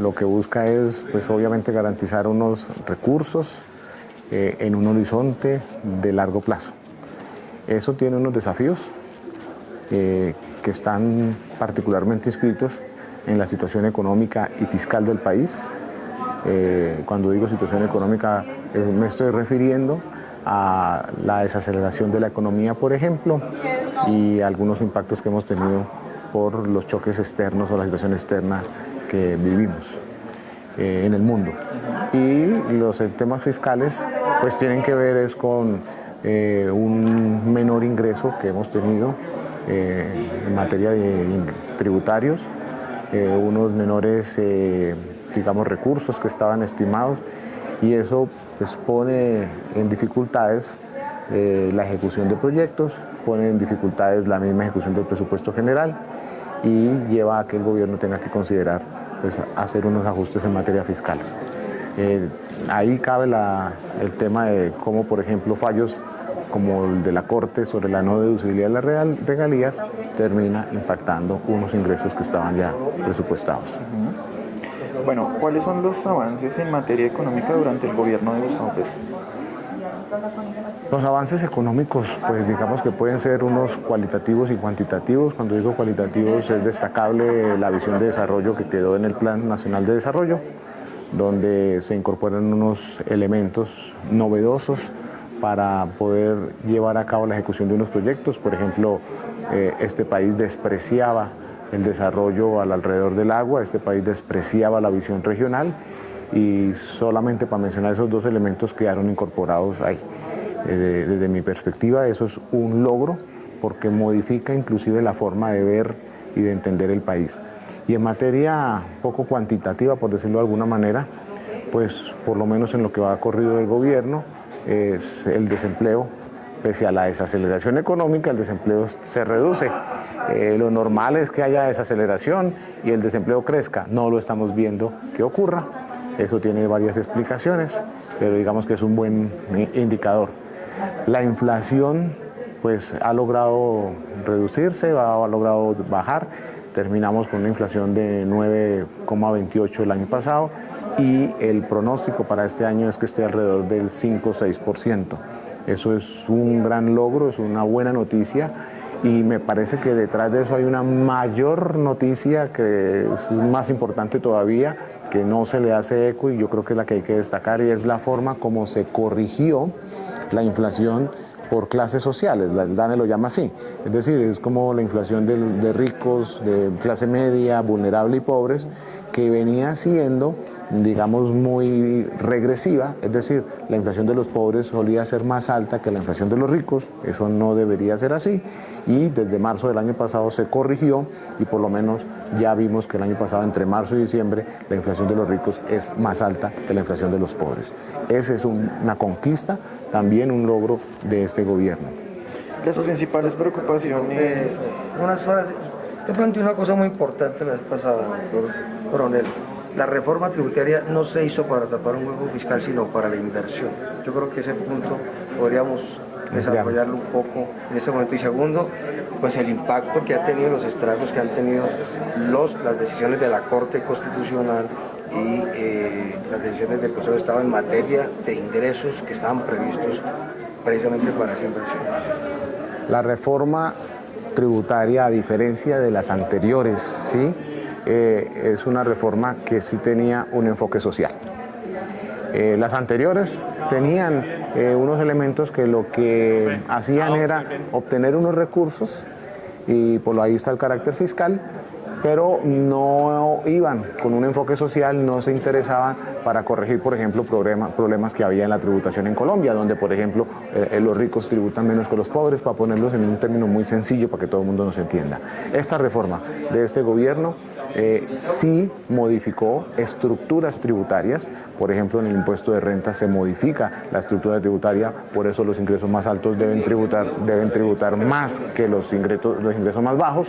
lo que busca es, pues obviamente, garantizar unos recursos en un horizonte de largo plazo. Eso tiene unos desafíos que están particularmente inscritos en la situación económica y fiscal del país. Cuando digo situación económica, me estoy refiriendo a la desaceleración de la economía, por ejemplo, y algunos impactos que hemos tenido por los choques externos o la situación externa que vivimos en el mundo. Y los temas fiscales pues tienen que ver con un menor ingreso que hemos tenido en materia de tributarios, unos menores recursos que estaban estimados, y eso pues pone en dificultades la ejecución de proyectos, pone en dificultades la misma ejecución del presupuesto general y lleva a que el gobierno tenga que considerar pues, hacer unos ajustes en materia fiscal. Ahí cabe el tema de cómo, por ejemplo, fallos como el de la Corte sobre la no deducibilidad de las regalías termina impactando unos ingresos que estaban ya presupuestados. Bueno, ¿cuáles son los avances en materia económica durante el gobierno de Gustavo Petro? Los avances económicos, pues digamos que pueden ser unos cualitativos y cuantitativos. Cuando digo cualitativos, es destacable la visión de desarrollo que quedó en el Plan Nacional de Desarrollo, donde se incorporan unos elementos novedosos para poder llevar a cabo la ejecución de unos proyectos. Por ejemplo, este país despreciaba el desarrollo alrededor del agua, este país despreciaba la visión regional, y solamente para mencionar esos dos elementos quedaron incorporados ahí. Desde mi perspectiva, eso es un logro porque modifica inclusive la forma de ver y de entender el país. Y en materia poco cuantitativa, por decirlo de alguna manera, pues por lo menos en lo que va corrido del gobierno, es el desempleo. Pese a la desaceleración económica, el desempleo se reduce. Lo normal es que haya desaceleración y el desempleo crezca. No lo estamos viendo que ocurra. Eso tiene varias explicaciones, pero digamos que es un buen indicador. La inflación pues ha logrado reducirse, ha logrado bajar. Terminamos con una inflación de 9,28 el año pasado y el pronóstico para este año es que esté alrededor del 5-6%. Eso es un gran logro, es una buena noticia, y me parece que detrás de eso hay una mayor noticia que es más importante todavía, que no se le hace eco y yo creo que es la que hay que destacar, y es la forma como se corrigió la inflación por clases sociales. DANE lo llama así, es decir, es como la inflación de ricos, de clase media, vulnerable y pobres, que venía siendo, digamos, muy regresiva, es decir, la inflación de los pobres solía ser más alta que la inflación de los ricos, eso no debería ser así, y desde marzo del año pasado se corrigió y por lo menos ya vimos que el año pasado, entre marzo y diciembre, la inflación de los ricos es más alta que la inflación de los pobres. Esa es una conquista, también un logro de este gobierno. Las principales preocupaciones. Te planteé una cosa muy importante la vez pasada, doctor Coronel. La reforma tributaria no se hizo para tapar un hueco fiscal, sino para la inversión. Yo creo que ese punto podríamos desarrollarlo un poco en este momento. Y segundo, pues el impacto que ha tenido, los estragos que han tenido las decisiones de la Corte Constitucional y las decisiones del Consejo de Estado en materia de ingresos que estaban previstos precisamente para esa inversión. La reforma tributaria, a diferencia de las anteriores, ¿sí? Es una reforma que sí tenía un enfoque social. Las anteriores tenían unos elementos que lo que hacían era obtener unos recursos, y por ahí está el carácter fiscal, pero no iban con un enfoque social, no se interesaban para corregir, por ejemplo, problemas que había en la tributación en Colombia, donde, por ejemplo, los ricos tributan menos que los pobres, para ponerlos en un término muy sencillo para que todo el mundo nos entienda. Esta reforma de este gobierno sí modificó estructuras tributarias. Por ejemplo, en el impuesto de renta se modifica la estructura tributaria, por eso los ingresos más altos deben tributar más que los ingresos más bajos.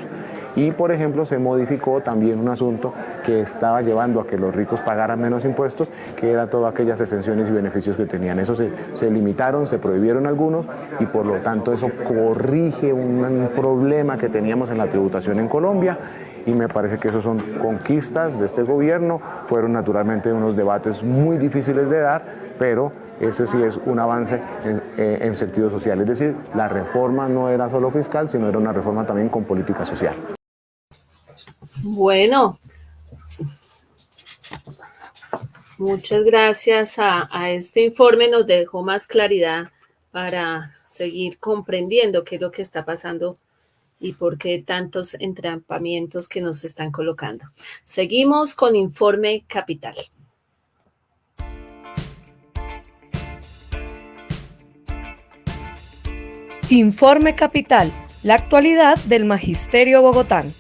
Y, por ejemplo, se modificó también un asunto que estaba llevando a que los ricos pagaran menos impuestos, que era todas aquellas exenciones y beneficios que tenían. Eso se limitaron, se prohibieron algunos, y por lo tanto eso corrige un problema que teníamos en la tributación en Colombia. Y me parece que esos son conquistas de este gobierno. Fueron naturalmente unos debates muy difíciles de dar, pero ese sí es un avance en sentido social. Es decir, la reforma no era solo fiscal, sino era una reforma también con política social. Bueno, muchas gracias a este informe, nos dejó más claridad para seguir comprendiendo qué es lo que está pasando y por qué tantos entrampamientos que nos están colocando. Seguimos con Informe Capital. Informe Capital, la actualidad del Magisterio Bogotano.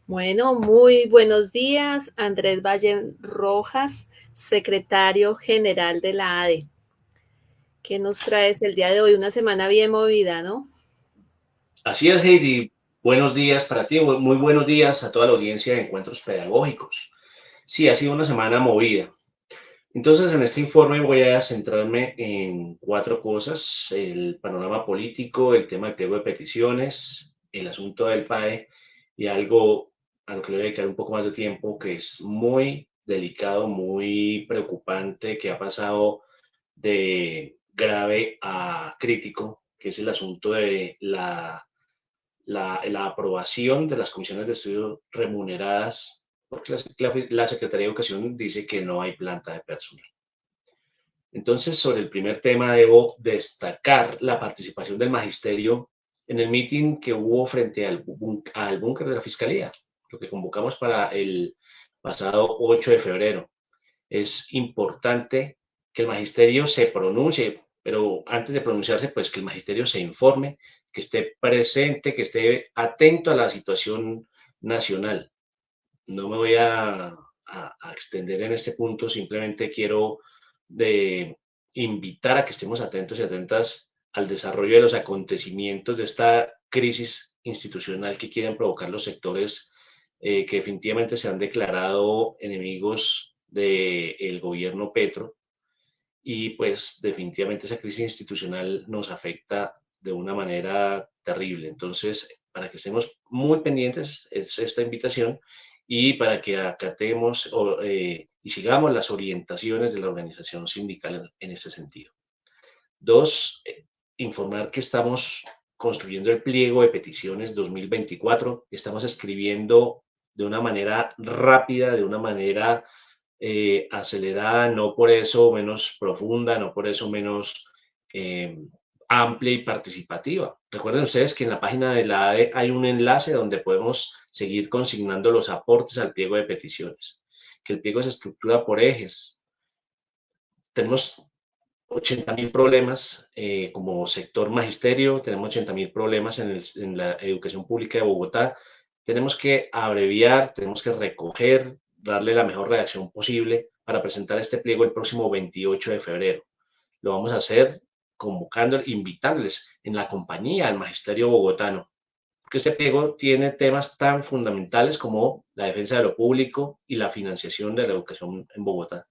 Bueno, muy buenos días, Andrés Valle Rojas, secretario general de la ADE. ¿Qué nos traes el día de hoy? Una semana bien movida, ¿no? Así es, Heidi. Buenos días para ti, muy buenos días a toda la audiencia de Encuentros Pedagógicos. Sí, ha sido una semana movida. Entonces, en este informe voy a centrarme en 4 cosas: el panorama político, el tema del pliego de peticiones, el asunto del PAE y algo a lo que le voy a dedicar un poco más de tiempo, que es muy delicado, muy preocupante, que ha pasado de grave a crítico, que es el asunto de la aprobación de las comisiones de estudio remuneradas, porque la Secretaría de Educación dice que no hay planta de personal. Entonces, sobre el primer tema, debo destacar la participación del magisterio en el meeting que hubo frente al búnker de la Fiscalía, lo que convocamos para el pasado 8 de febrero. Es importante que el magisterio se pronuncie, pero antes de pronunciarse, pues que el magisterio se informe, que esté presente, que esté atento a la situación nacional. No me voy a extender en este punto, simplemente quiero invitar a que estemos atentos y atentas al desarrollo de los acontecimientos de esta crisis institucional que quieren provocar los sectores que definitivamente se han declarado enemigos del gobierno Petro, y pues definitivamente esa crisis institucional nos afecta de una manera terrible. Entonces, para que estemos muy pendientes, es esta invitación, y para que acatemos y sigamos las orientaciones de la organización sindical en este sentido. 2, informar que estamos construyendo el pliego de peticiones 2024. Estamos escribiendo de una manera rápida, de una manera acelerada, no por eso menos profunda, no por eso menos amplia y participativa. Recuerden ustedes que en la página de la ADE hay un enlace donde podemos seguir consignando los aportes al pliego de peticiones, que el pliego se estructura por ejes. Tenemos 80.000 problemas como sector magisterio, tenemos 80.000 problemas en la educación pública de Bogotá. Tenemos que abreviar, tenemos que recoger, darle la mejor redacción posible para presentar este pliego el próximo 28 de febrero. Lo vamos a hacer convocando, invitándoles en la compañía al magisterio bogotano, porque este pliego tiene temas tan fundamentales como la defensa de lo público y la financiación de la educación en Bogotá.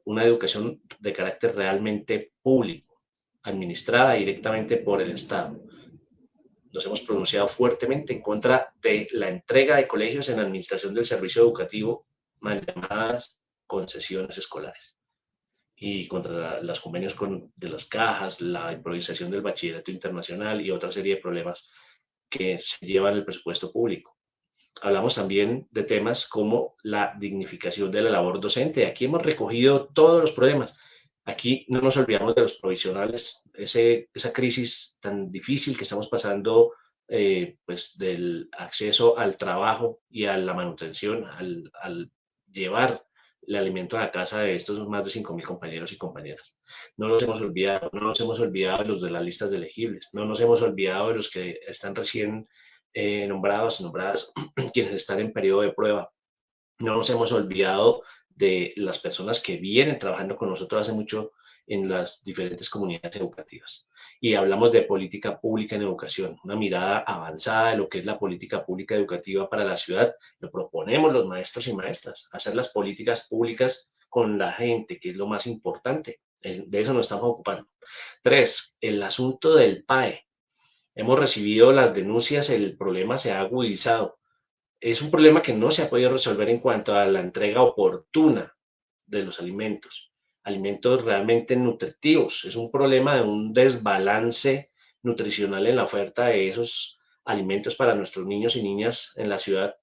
Una educación de carácter realmente público, administrada directamente por el Estado. Nos hemos pronunciado fuertemente en contra de la entrega de colegios en administración del servicio educativo, mal llamadas concesiones escolares, y contra los convenios de las cajas, la improvisación del bachillerato internacional y otra serie de problemas que se llevan el presupuesto público. Hablamos también de temas como la dignificación de la labor docente. Aquí hemos recogido todos los problemas. Aquí no nos olvidamos de los provisionales, esa crisis tan difícil que estamos pasando, pues del acceso al trabajo y a la manutención, al llevar el alimento a la casa de estos más de 5.000 compañeros y compañeras. No nos hemos olvidado de los de las listas de elegibles, no nos hemos olvidado de los que están recién nombradas, quienes están en periodo de prueba. No nos hemos olvidado de las personas que vienen trabajando con nosotros hace mucho en las diferentes comunidades educativas. Y hablamos de política pública en educación, una mirada avanzada de lo que es la política pública educativa para la ciudad. Lo proponemos los maestros y maestras, hacer las políticas públicas con la gente, que es lo más importante. De eso nos estamos ocupando. 3, el asunto del PAE. Hemos recibido las denuncias, el problema se ha agudizado. Es un problema que no se ha podido resolver en cuanto a la entrega oportuna de los alimentos realmente nutritivos. Es un problema de un desbalance nutricional en la oferta de esos alimentos para nuestros niños y niñas en la ciudad,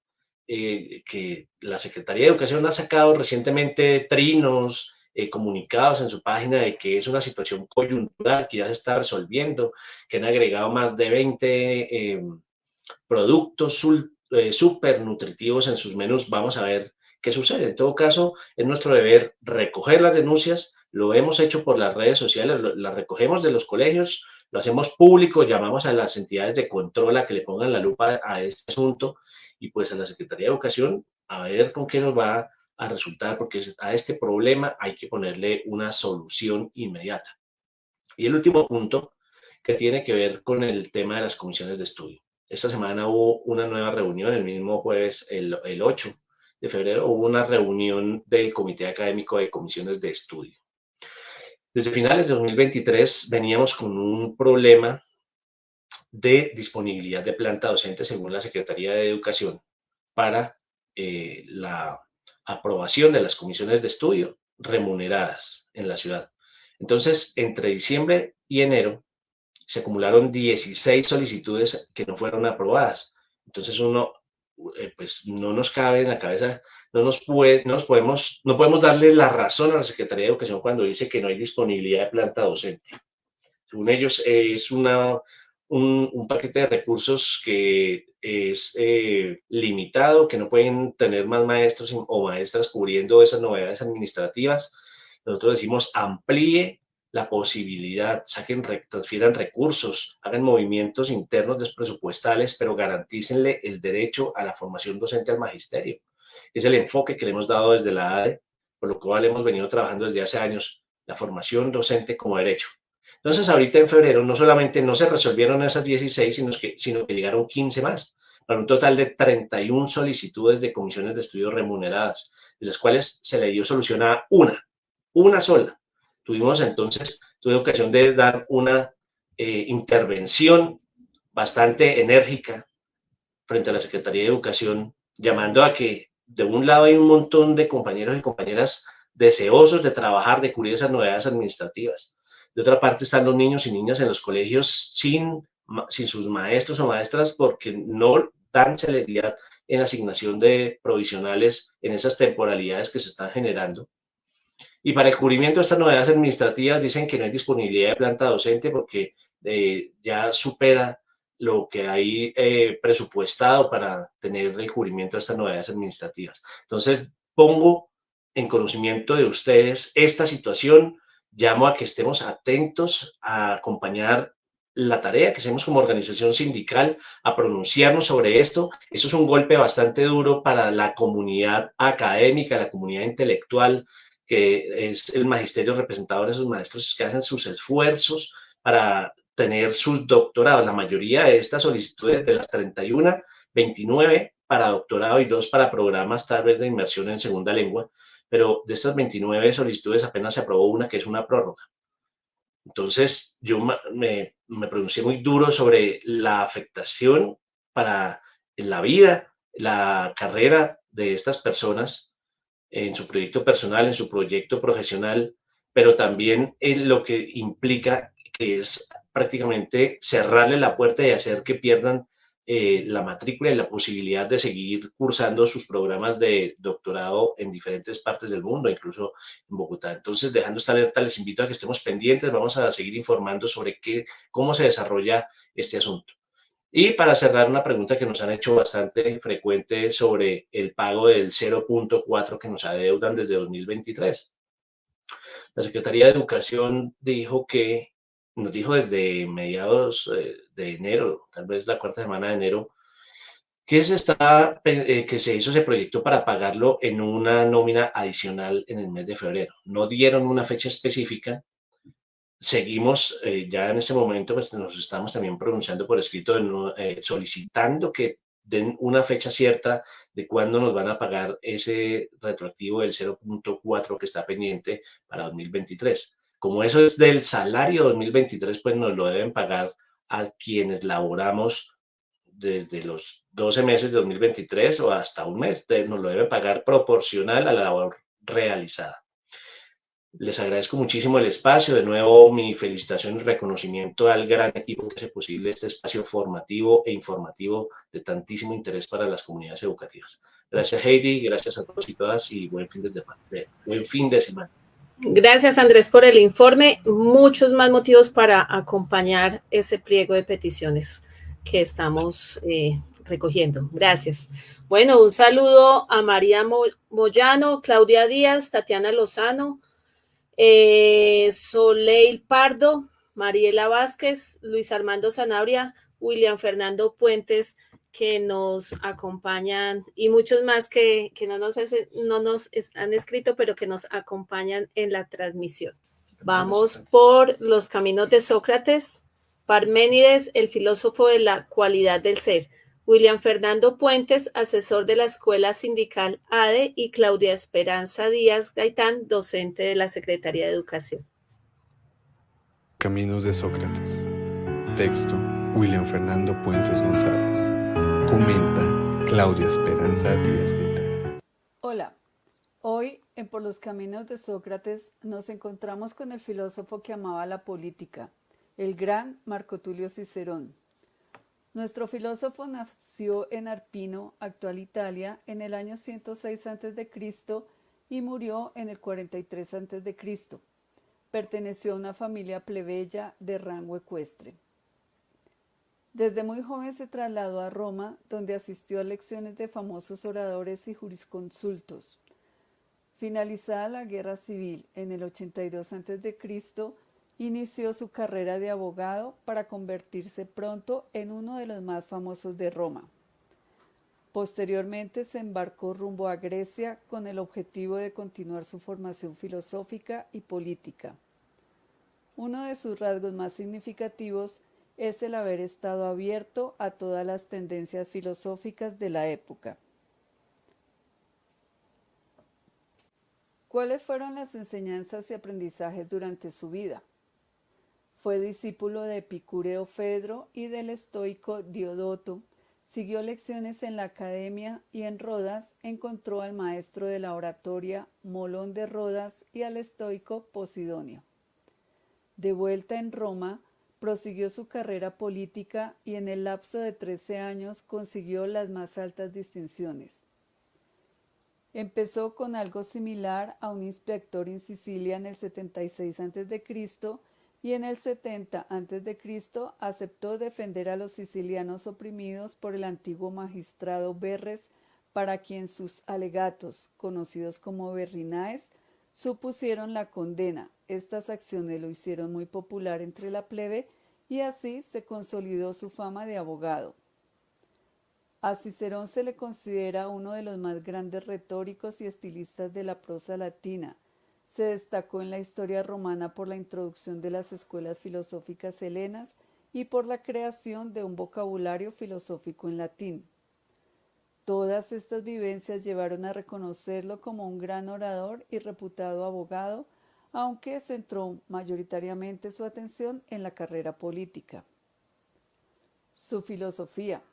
que la Secretaría de Educación ha sacado recientemente trinos, comunicados en su página de que es una situación coyuntural que ya se está resolviendo, que han agregado más de 20 productos súper nutritivos en sus menús. Vamos a ver qué sucede. En todo caso, es nuestro deber recoger las denuncias. Lo hemos hecho por las redes sociales, las recogemos de los colegios, lo hacemos público, llamamos a las entidades de control a que le pongan la lupa a este asunto y pues a la Secretaría de Educación a ver con qué nos va a resultar, porque a este problema hay que ponerle una solución inmediata. Y el último punto, que tiene que ver con el tema de las comisiones de estudio. Esta semana hubo una nueva reunión, el mismo jueves, el 8 de febrero, hubo una reunión del Comité Académico de Comisiones de Estudio. Desde finales de 2023 veníamos con un problema de disponibilidad de planta docente según la Secretaría de Educación para la aprobación de las comisiones de estudio remuneradas en la ciudad. Entonces, entre diciembre y enero se acumularon 16 solicitudes que no fueron aprobadas. Entonces pues no nos cabe en la cabeza, no podemos darle la razón a la Secretaría de Educación cuando dice que no hay disponibilidad de planta docente. Según ellos es un paquete de recursos que es limitado, que no pueden tener más maestros o maestras cubriendo esas novedades administrativas. Nosotros decimos amplíe la posibilidad, transfieran recursos, hagan movimientos internos despresupuestales, pero garantícenle el derecho a la formación docente al magisterio. Es el enfoque que le hemos dado desde la ADE, por lo cual hemos venido trabajando desde hace años, la formación docente como derecho. Entonces, ahorita en febrero no solamente no se resolvieron esas 16, sino que llegaron 15 más, para un total de 31 solicitudes de comisiones de estudio remuneradas, de las cuales se le dio solución a una sola. Tuve ocasión de dar una intervención bastante enérgica frente a la Secretaría de Educación, llamando a que de un lado hay un montón de compañeros y compañeras deseosos de trabajar, de cubrir esas novedades administrativas. De otra parte están los niños y niñas en los colegios sin sus maestros o maestras porque no dan celeridad en la asignación de provisionales en esas temporalidades que se están generando. Y para el cubrimiento de estas novedades administrativas dicen que no hay disponibilidad de planta docente porque ya supera lo que hay presupuestado para tener el cubrimiento de estas novedades administrativas. Entonces, pongo en conocimiento de ustedes esta situación, llamo a que estemos atentos a acompañar la tarea que hacemos como organización sindical, a pronunciarnos sobre esto. Eso es un golpe bastante duro para la comunidad académica, la comunidad intelectual, que es el magisterio representado en esos maestros que hacen sus esfuerzos para tener sus doctorados. La mayoría de estas solicitudes, de las 31, 29 para doctorado y 2 para programas tal vez de inmersión en segunda lengua, pero de estas 29 solicitudes apenas se aprobó una, que es una prórroga. Entonces, yo me pronuncié muy duro sobre la afectación para la vida, la carrera de estas personas en su proyecto personal, en su proyecto profesional, pero también en lo que implica, que es prácticamente cerrarle la puerta y hacer que pierdan la matrícula y la posibilidad de seguir cursando sus programas de doctorado en diferentes partes del mundo, incluso en Bogotá. Entonces, dejando esta alerta, les invito a que estemos pendientes, vamos a seguir informando sobre cómo se desarrolla este asunto. Y para cerrar, una pregunta que nos han hecho bastante frecuente sobre el pago del 0.4 que nos adeudan desde 2023. La Secretaría de Educación nos dijo desde mediados de enero, tal vez la cuarta semana de enero, que se hizo ese proyecto para pagarlo en una nómina adicional en el mes de febrero. No dieron una fecha específica. Seguimos ya en este momento, pues nos estamos también pronunciando por escrito, solicitando que den una fecha cierta de cuándo nos van a pagar ese retroactivo del 0.4 que está pendiente para 2023. Como eso es del salario 2023, pues nos lo deben pagar a quienes laboramos desde los 12 meses de 2023 o hasta un mes. Nos lo deben pagar proporcional a la labor realizada. Les agradezco muchísimo el espacio. De nuevo, mi felicitación y reconocimiento al gran equipo que hace posible este espacio formativo e informativo de tantísimo interés para las comunidades educativas. Gracias, Heidi, gracias a todos y todas y buen fin de semana. Gracias, Andrés, por el informe. Muchos más motivos para acompañar ese pliego de peticiones que estamos recogiendo. Gracias. Bueno, un saludo a María Moyano, Claudia Díaz, Tatiana Lozano, Soleil Pardo, Mariela Vázquez, Luis Armando Sanabria, William Fernando Puentes, que nos acompañan, y muchos más que no nos han escrito, pero que nos acompañan en la transmisión. Vamos por los caminos de Sócrates. Parménides, el filósofo de la cualidad del ser. William Fernando Puentes, asesor de la Escuela Sindical ADE, y Claudia Esperanza Díaz Gaitán, docente de la Secretaría de Educación. Caminos de Sócrates. Texto: William Fernando Puentes González. Comenta: Claudia Esperanza Díaz Gaitán. Hola, hoy en Por los Caminos de Sócrates nos encontramos con el filósofo que amaba la política, el gran Marco Tulio Cicerón. Nuestro filósofo nació en Arpino, actual Italia, en el año 106 a.C. y murió en el 43 a.C. Perteneció a una familia plebeya de rango ecuestre. Desde muy joven se trasladó a Roma, donde asistió a lecciones de famosos oradores y jurisconsultos. Finalizada la Guerra Civil en el 82 a.C., inició su carrera de abogado para convertirse pronto en uno de los más famosos de Roma. Posteriormente se embarcó rumbo a Grecia con el objetivo de continuar su formación filosófica y política. Uno de sus rasgos más significativos es el haber estado abierto a todas las tendencias filosóficas de la época. ¿Cuáles fueron las enseñanzas y aprendizajes durante su vida? Fue discípulo de Epicúreo Fedro y del estoico Diodoto, siguió lecciones en la academia y en Rodas encontró al maestro de la oratoria Molón de Rodas y al estoico Posidonio. De vuelta en Roma, prosiguió su carrera política y en el lapso de 13 años consiguió las más altas distinciones. Empezó con algo similar a un inspector en Sicilia en el 76 a.C. y en el 70 a.C. aceptó defender a los sicilianos oprimidos por el antiguo magistrado Verres, para quien sus alegatos, conocidos como Verrinaes, supusieron la condena. Estas acciones lo hicieron muy popular entre la plebe y así se consolidó su fama de abogado. A Cicerón se le considera uno de los más grandes retóricos y estilistas de la prosa latina. Se destacó en la historia romana por la introducción de las escuelas filosóficas helenas y por la creación de un vocabulario filosófico en latín. Todas estas vivencias llevaron a reconocerlo como un gran orador y reputado abogado, aunque centró mayoritariamente su atención en la carrera política. Su filosofía.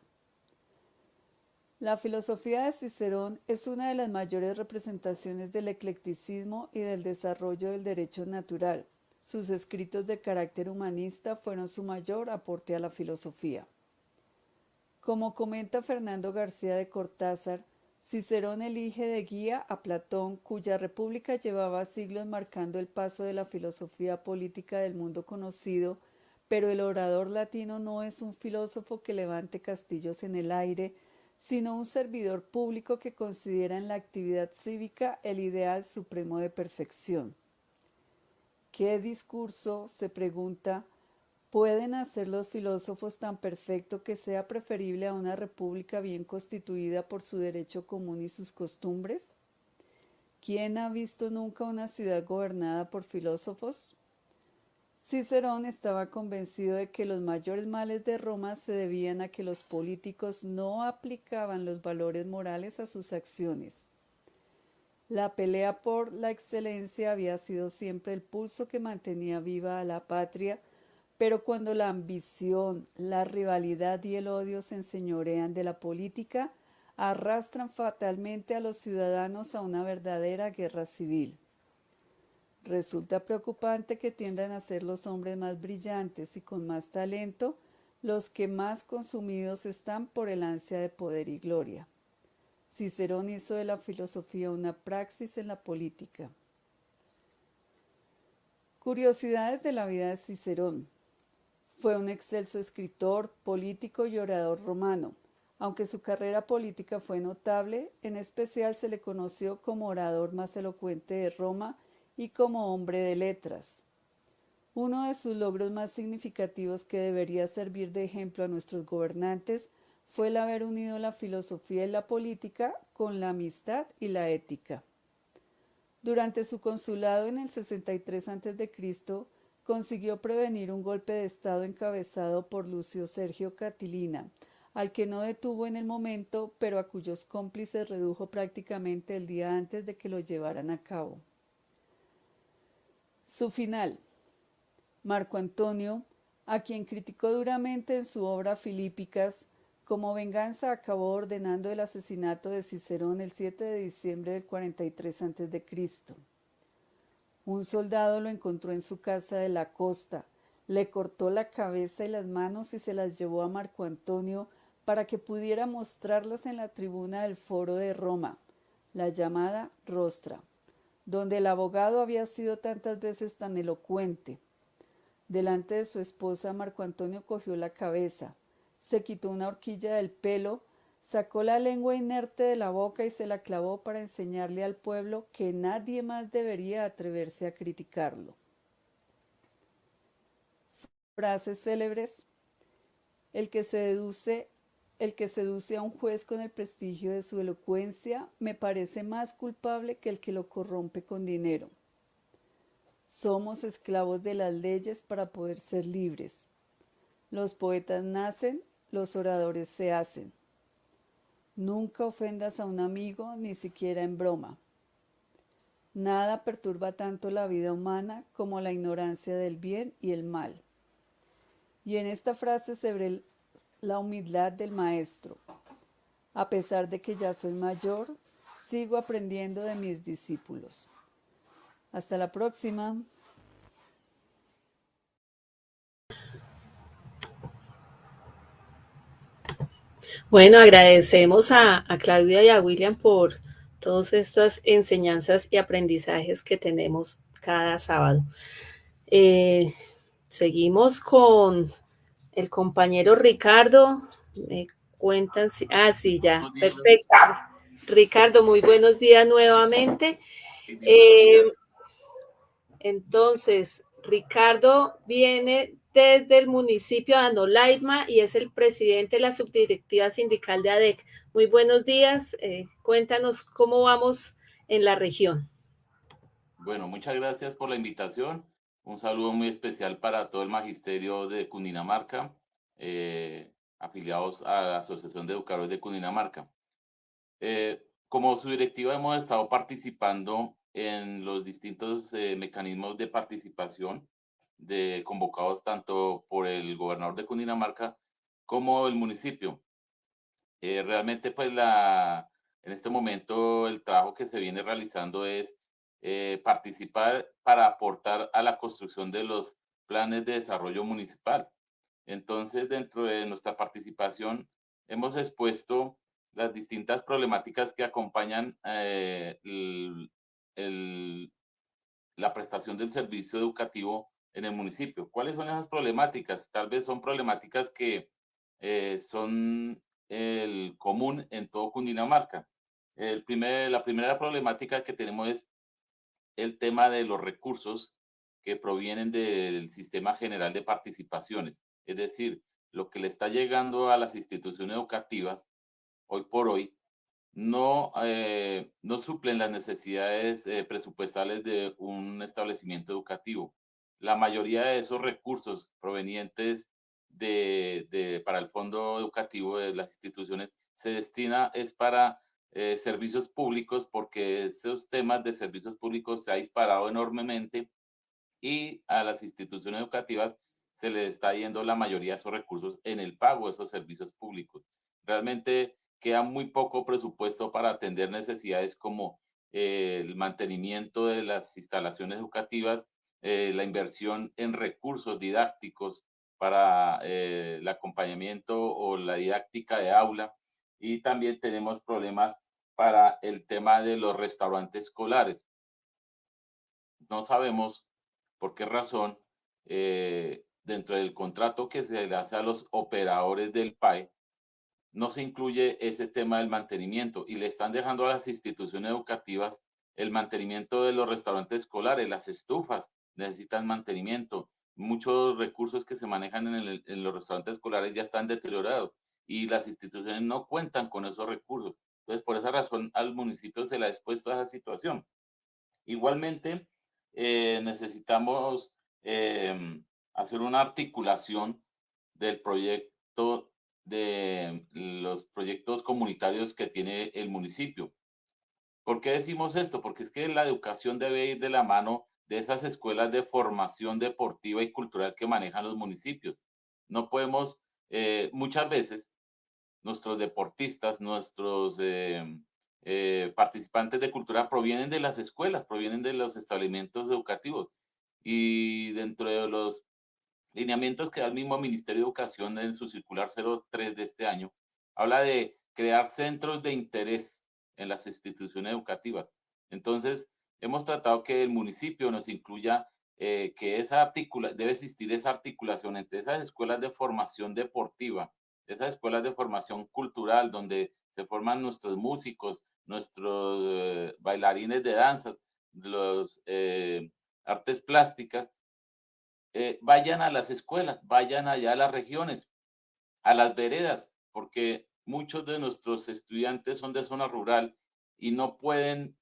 La filosofía de Cicerón es una de las mayores representaciones del eclecticismo y del desarrollo del derecho natural. Sus escritos de carácter humanista fueron su mayor aporte a la filosofía. Como comenta Fernando García de Cortázar, Cicerón elige de guía a Platón, cuya república llevaba siglos marcando el paso de la filosofía política del mundo conocido, pero el orador latino no es un filósofo que levante castillos en el aire, sino un servidor público que considera en la actividad cívica el ideal supremo de perfección. ¿Qué discurso, se pregunta, pueden hacer los filósofos tan perfecto que sea preferible a una república bien constituida por su derecho común y sus costumbres? ¿Quién ha visto nunca una ciudad gobernada por filósofos? Cicerón estaba convencido de que los mayores males de Roma se debían a que los políticos no aplicaban los valores morales a sus acciones. La pelea por la excelencia había sido siempre el pulso que mantenía viva a la patria, pero cuando la ambición, la rivalidad y el odio se enseñorean de la política, arrastran fatalmente a los ciudadanos a una verdadera guerra civil. Resulta preocupante que tiendan a ser los hombres más brillantes y con más talento los que más consumidos están por el ansia de poder y gloria. Cicerón hizo de la filosofía una praxis en la política. Curiosidades de la vida de Cicerón. Fue un excelso escritor, político y orador romano. Aunque su carrera política fue notable, en especial se le conoció como orador más elocuente de Roma y como hombre de letras. Uno de sus logros más significativos que debería servir de ejemplo a nuestros gobernantes fue el haber unido la filosofía y la política con la amistad y la ética. Durante su consulado en el 63 a.C., consiguió prevenir un golpe de estado encabezado por Lucio Sergio Catilina, al que no detuvo en el momento, pero a cuyos cómplices redujo prácticamente el día antes de que lo llevaran a cabo. Su final. Marco Antonio, a quien criticó duramente en su obra Filípicas, como venganza acabó ordenando el asesinato de Cicerón el 7 de diciembre del 43 a.C. Un soldado lo encontró en su casa de la costa, le cortó la cabeza y las manos y se las llevó a Marco Antonio para que pudiera mostrarlas en la tribuna del Foro de Roma, la llamada Rostra, donde el abogado había sido tantas veces tan elocuente. Delante de su esposa, Marco Antonio cogió la cabeza, se quitó una horquilla del pelo, sacó la lengua inerte de la boca y se la clavó para enseñarle al pueblo que nadie más debería atreverse a criticarlo. Frases célebres. El que seduce a un juez con el prestigio de su elocuencia me parece más culpable que el que lo corrompe con dinero. Somos esclavos de las leyes para poder ser libres. Los poetas nacen, los oradores se hacen. Nunca ofendas a un amigo, ni siquiera en broma. Nada perturba tanto la vida humana como la ignorancia del bien y el mal. Y en esta frase se ve la humildad del maestro. A pesar de que ya soy mayor, sigo aprendiendo de mis discípulos. Hasta la próxima. Bueno, agradecemos a Claudia y a William por todas estas enseñanzas y aprendizajes que tenemos cada sábado. Seguimos con el compañero Ricardo. Me cuentan si... Ah, sí, ya, perfecto. Ricardo, muy buenos días nuevamente. Entonces, Ricardo viene desde el municipio de Andolaima y es el presidente de la subdirectiva sindical de ADEC. Muy buenos días. Cuéntanos cómo vamos en la región. Bueno, muchas gracias por la invitación. Un saludo muy especial para todo el magisterio de Cundinamarca, afiliados a la Asociación de Educadores de Cundinamarca. Como subdirectiva hemos estado participando en los distintos mecanismos de participación convocados tanto por el gobernador de Cundinamarca como el municipio. Realmente, pues, en este momento el trabajo que se viene realizando es participar para aportar a la construcción de los planes de desarrollo municipal. Entonces, dentro de nuestra participación, hemos expuesto las distintas problemáticas que acompañan la prestación del servicio educativo en el municipio. ¿Cuáles son esas problemáticas? Tal vez son problemáticas que son el común en todo Cundinamarca. La primera problemática que tenemos es el tema de los recursos que provienen del Sistema General de Participaciones, es decir, lo que le está llegando a las instituciones educativas hoy por hoy no suplen las necesidades presupuestales de un establecimiento educativo. La mayoría de esos recursos provenientes para el fondo educativo de las instituciones se destina es para servicios públicos, porque esos temas de servicios públicos se ha disparado enormemente y a las instituciones educativas se les está yendo la mayoría de esos recursos en el pago de esos servicios públicos. Realmente queda muy poco presupuesto para atender necesidades como el mantenimiento de las instalaciones educativas, la inversión en recursos didácticos para el acompañamiento o la didáctica de aula, y también tenemos problemas para el tema de los restaurantes escolares. No sabemos por qué razón dentro del contrato que se le hace a los operadores del PAE no se incluye ese tema del mantenimiento y le están dejando a las instituciones educativas el mantenimiento de los restaurantes escolares. Las estufas necesitan mantenimiento. Muchos recursos que se manejan en los restaurantes escolares ya están deteriorados y las instituciones no cuentan con esos recursos. Entonces, por esa razón, al municipio se le ha expuesto a esa situación. Igualmente, necesitamos hacer una articulación del proyecto, de los proyectos comunitarios que tiene el municipio. ¿Por qué decimos esto? Porque es que la educación debe ir de la mano de esas escuelas de formación deportiva y cultural que manejan los municipios. No podemos, muchas veces, nuestros deportistas, nuestros participantes de cultura provienen de las escuelas, provienen de los establecimientos educativos. Y dentro de los lineamientos que da el mismo Ministerio de Educación en su circular 03 de este año, habla de crear centros de interés en las instituciones educativas. Entonces, hemos tratado que el municipio nos incluya que debe existir esa articulación entre esas escuelas de formación deportiva, esas escuelas de formación cultural, donde se forman nuestros músicos, nuestros bailarines de danzas, los artes plásticas, vayan a las escuelas, vayan allá a las regiones, a las veredas, porque muchos de nuestros estudiantes son de zona rural y no pueden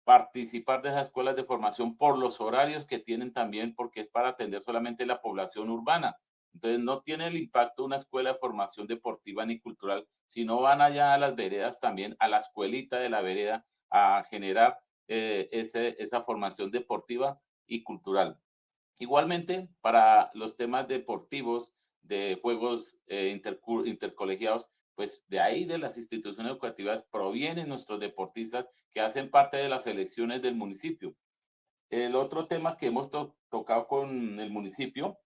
participar de esas escuelas de formación por los horarios que tienen también, porque es para atender solamente la población urbana. Entonces, no tiene el impacto una escuela de formación deportiva ni cultural, sino van allá a las veredas también, a la escuelita de la vereda, a generar esa formación deportiva y cultural. Igualmente, para los temas deportivos, de juegos intercolegiados, pues de ahí, de las instituciones educativas, provienen nuestros deportistas que hacen parte de las selecciones del municipio. El otro tema que hemos tocado con el municipio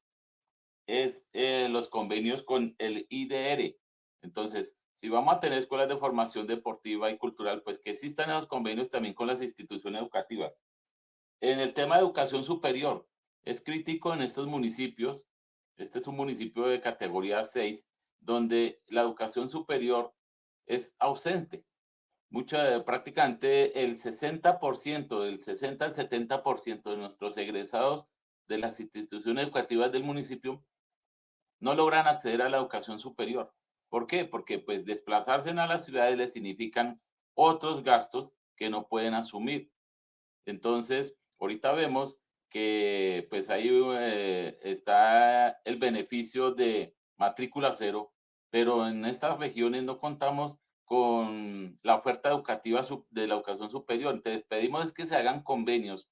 es los convenios con el IDR. Entonces, Si vamos a tener escuelas de formación deportiva y cultural, pues que existan esos convenios también con las instituciones educativas. En el tema de educación superior, es crítico en estos municipios. Este es un municipio de categoría 6, donde la educación superior es ausente. Prácticamente el 60%, del 60 al 70% de nuestros egresados de las instituciones educativas del municipio no logran acceder a la educación superior. ¿Por qué? Porque pues desplazarse a las ciudades les significan otros gastos que no pueden asumir. Entonces, ahorita vemos que pues ahí está el beneficio de matrícula cero, pero en estas regiones no contamos con la oferta educativa de la educación superior. Entonces, pedimos es que se hagan convenios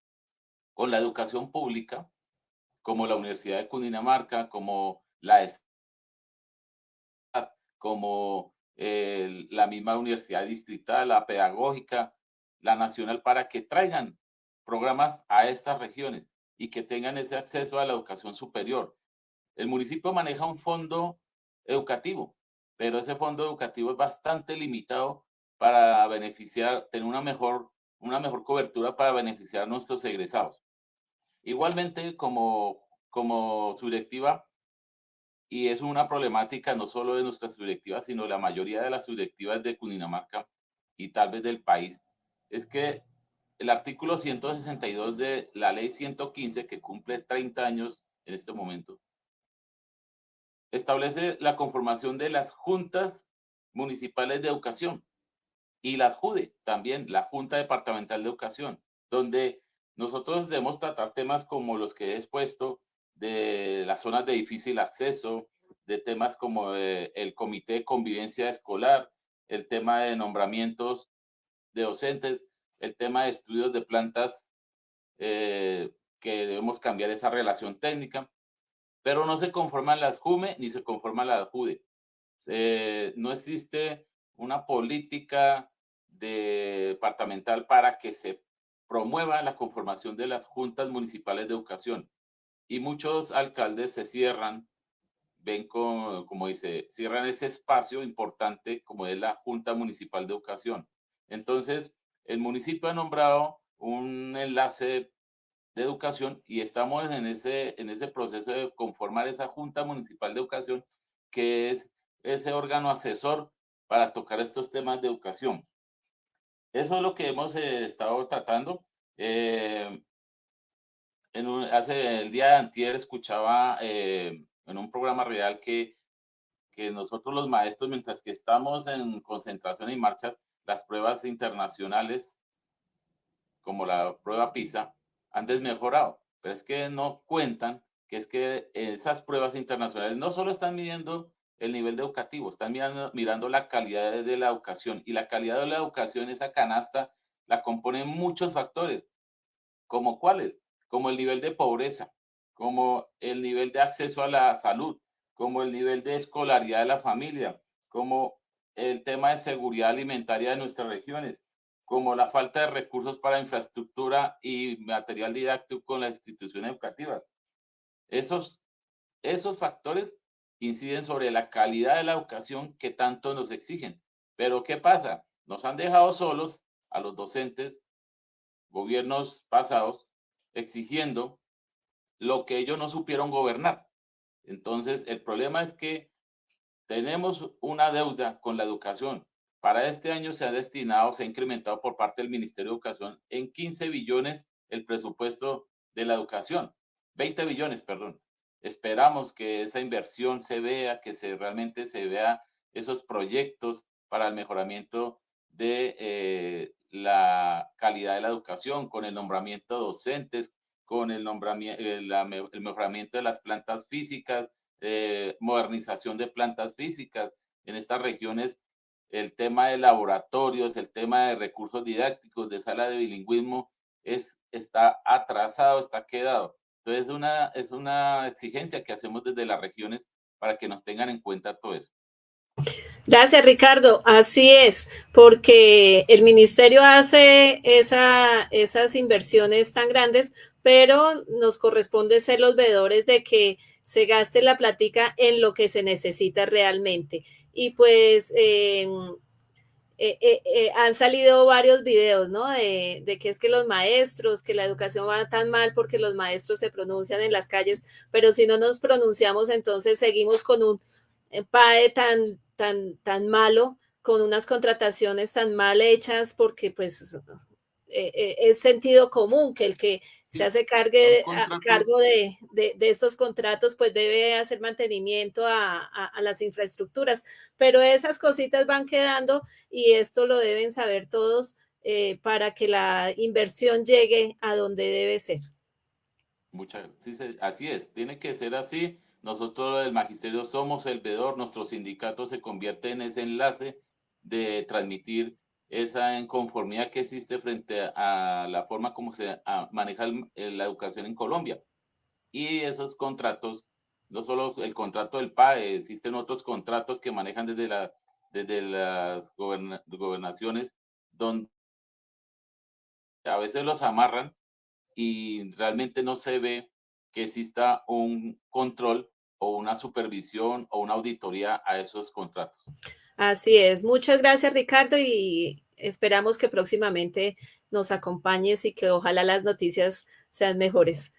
con la educación pública, como la Universidad de Cundinamarca, como la ESAT, como la misma Universidad Distrital, la Pedagógica, la Nacional, para que traigan programas a estas regiones y que tengan ese acceso a la educación superior. El municipio maneja un fondo educativo, pero ese fondo educativo es bastante limitado para beneficiar, tener una mejor cobertura para beneficiar a nuestros egresados. Igualmente, como subdirectiva, y es una problemática no solo de nuestras subdirectivas, sino la mayoría de las subdirectivas de Cundinamarca y tal vez del país, es que el artículo 162 de la ley 115, que cumple 30 años en este momento, establece la conformación de las juntas municipales de educación y la JUDE, también la Junta Departamental de Educación, donde nosotros debemos tratar temas como los que he expuesto, de las zonas de difícil acceso, de temas como el Comité de Convivencia Escolar, el tema de nombramientos de docentes, el tema de estudios de plantas, que debemos cambiar esa relación técnica, pero no se conforman las JUME ni se conforman las JUDE. No existe una política departamental para que se promueva la conformación de las juntas municipales de educación. Y muchos alcaldes se cierran, ven como dice, cierran ese espacio importante como es la Junta Municipal de Educación. Entonces, el municipio ha nombrado un enlace de educación y estamos en ese proceso de conformar esa Junta Municipal de Educación, que es ese órgano asesor para tocar estos temas de educación. Eso es lo que hemos estado tratando. El día de antier escuchaba en un programa real que nosotros los maestros, mientras que estamos en concentración y marchas, las pruebas internacionales, como la prueba PISA, han desmejorado, pero es que no cuentan que es que esas pruebas internacionales no solo están midiendo el nivel educativo, están mirando la calidad de la educación, y la calidad de la educación, esa canasta, la componen muchos factores, como cuáles, como el nivel de pobreza, como el nivel de acceso a la salud, como el nivel de escolaridad de la familia, como el tema de seguridad alimentaria de nuestras regiones, como la falta de recursos para infraestructura y material didáctico con las instituciones educativas. Esos factores inciden sobre la calidad de la educación que tanto nos exigen. Pero ¿qué pasa? Nos han dejado solos a los docentes, gobiernos pasados, exigiendo lo que ellos no supieron gobernar. Entonces, el problema es que tenemos una deuda con la educación. Para este año se ha incrementado por parte del Ministerio de Educación en 15 billones el presupuesto de la educación. 20 billones, perdón. Esperamos que esa inversión se vea, que realmente se vea esos proyectos para el mejoramiento de la calidad de la educación, con el nombramiento de docentes, con el mejoramiento de las plantas físicas, modernización de plantas físicas en estas regiones, el tema de laboratorios, el tema de recursos didácticos, de sala de bilingüismo, está atrasado, está quedado. Entonces es una exigencia que hacemos desde las regiones para que nos tengan en cuenta todo eso. Gracias, Ricardo. Así es, porque el ministerio hace esas inversiones tan grandes, pero nos corresponde ser los veedores de que se gaste la plática en lo que se necesita realmente. y pues han salido varios videos, ¿no? De que es que los maestros, que la educación va tan mal porque los maestros se pronuncian en las calles, pero si no nos pronunciamos, entonces seguimos con un PAE tan malo, con unas contrataciones tan mal hechas, porque pues es sentido común que el que se hace cargo de estos contratos, pues debe hacer mantenimiento a las infraestructuras, pero esas cositas van quedando y esto lo deben saber todos para que la inversión llegue a donde debe ser. Sí, así es, tiene que ser así. Nosotros, el magisterio, somos el veedor, nuestro sindicato se convierte en ese enlace de transmitir esa inconformidad que existe frente a la forma como se maneja la educación en Colombia. Y esos contratos, no solo el contrato del PAE, existen otros contratos que manejan desde las gobernaciones, donde a veces los amarran y realmente no se ve que exista un control o una supervisión o una auditoría a esos contratos. Así es. Muchas gracias, Ricardo, y esperamos que próximamente nos acompañes y que ojalá las noticias sean mejores.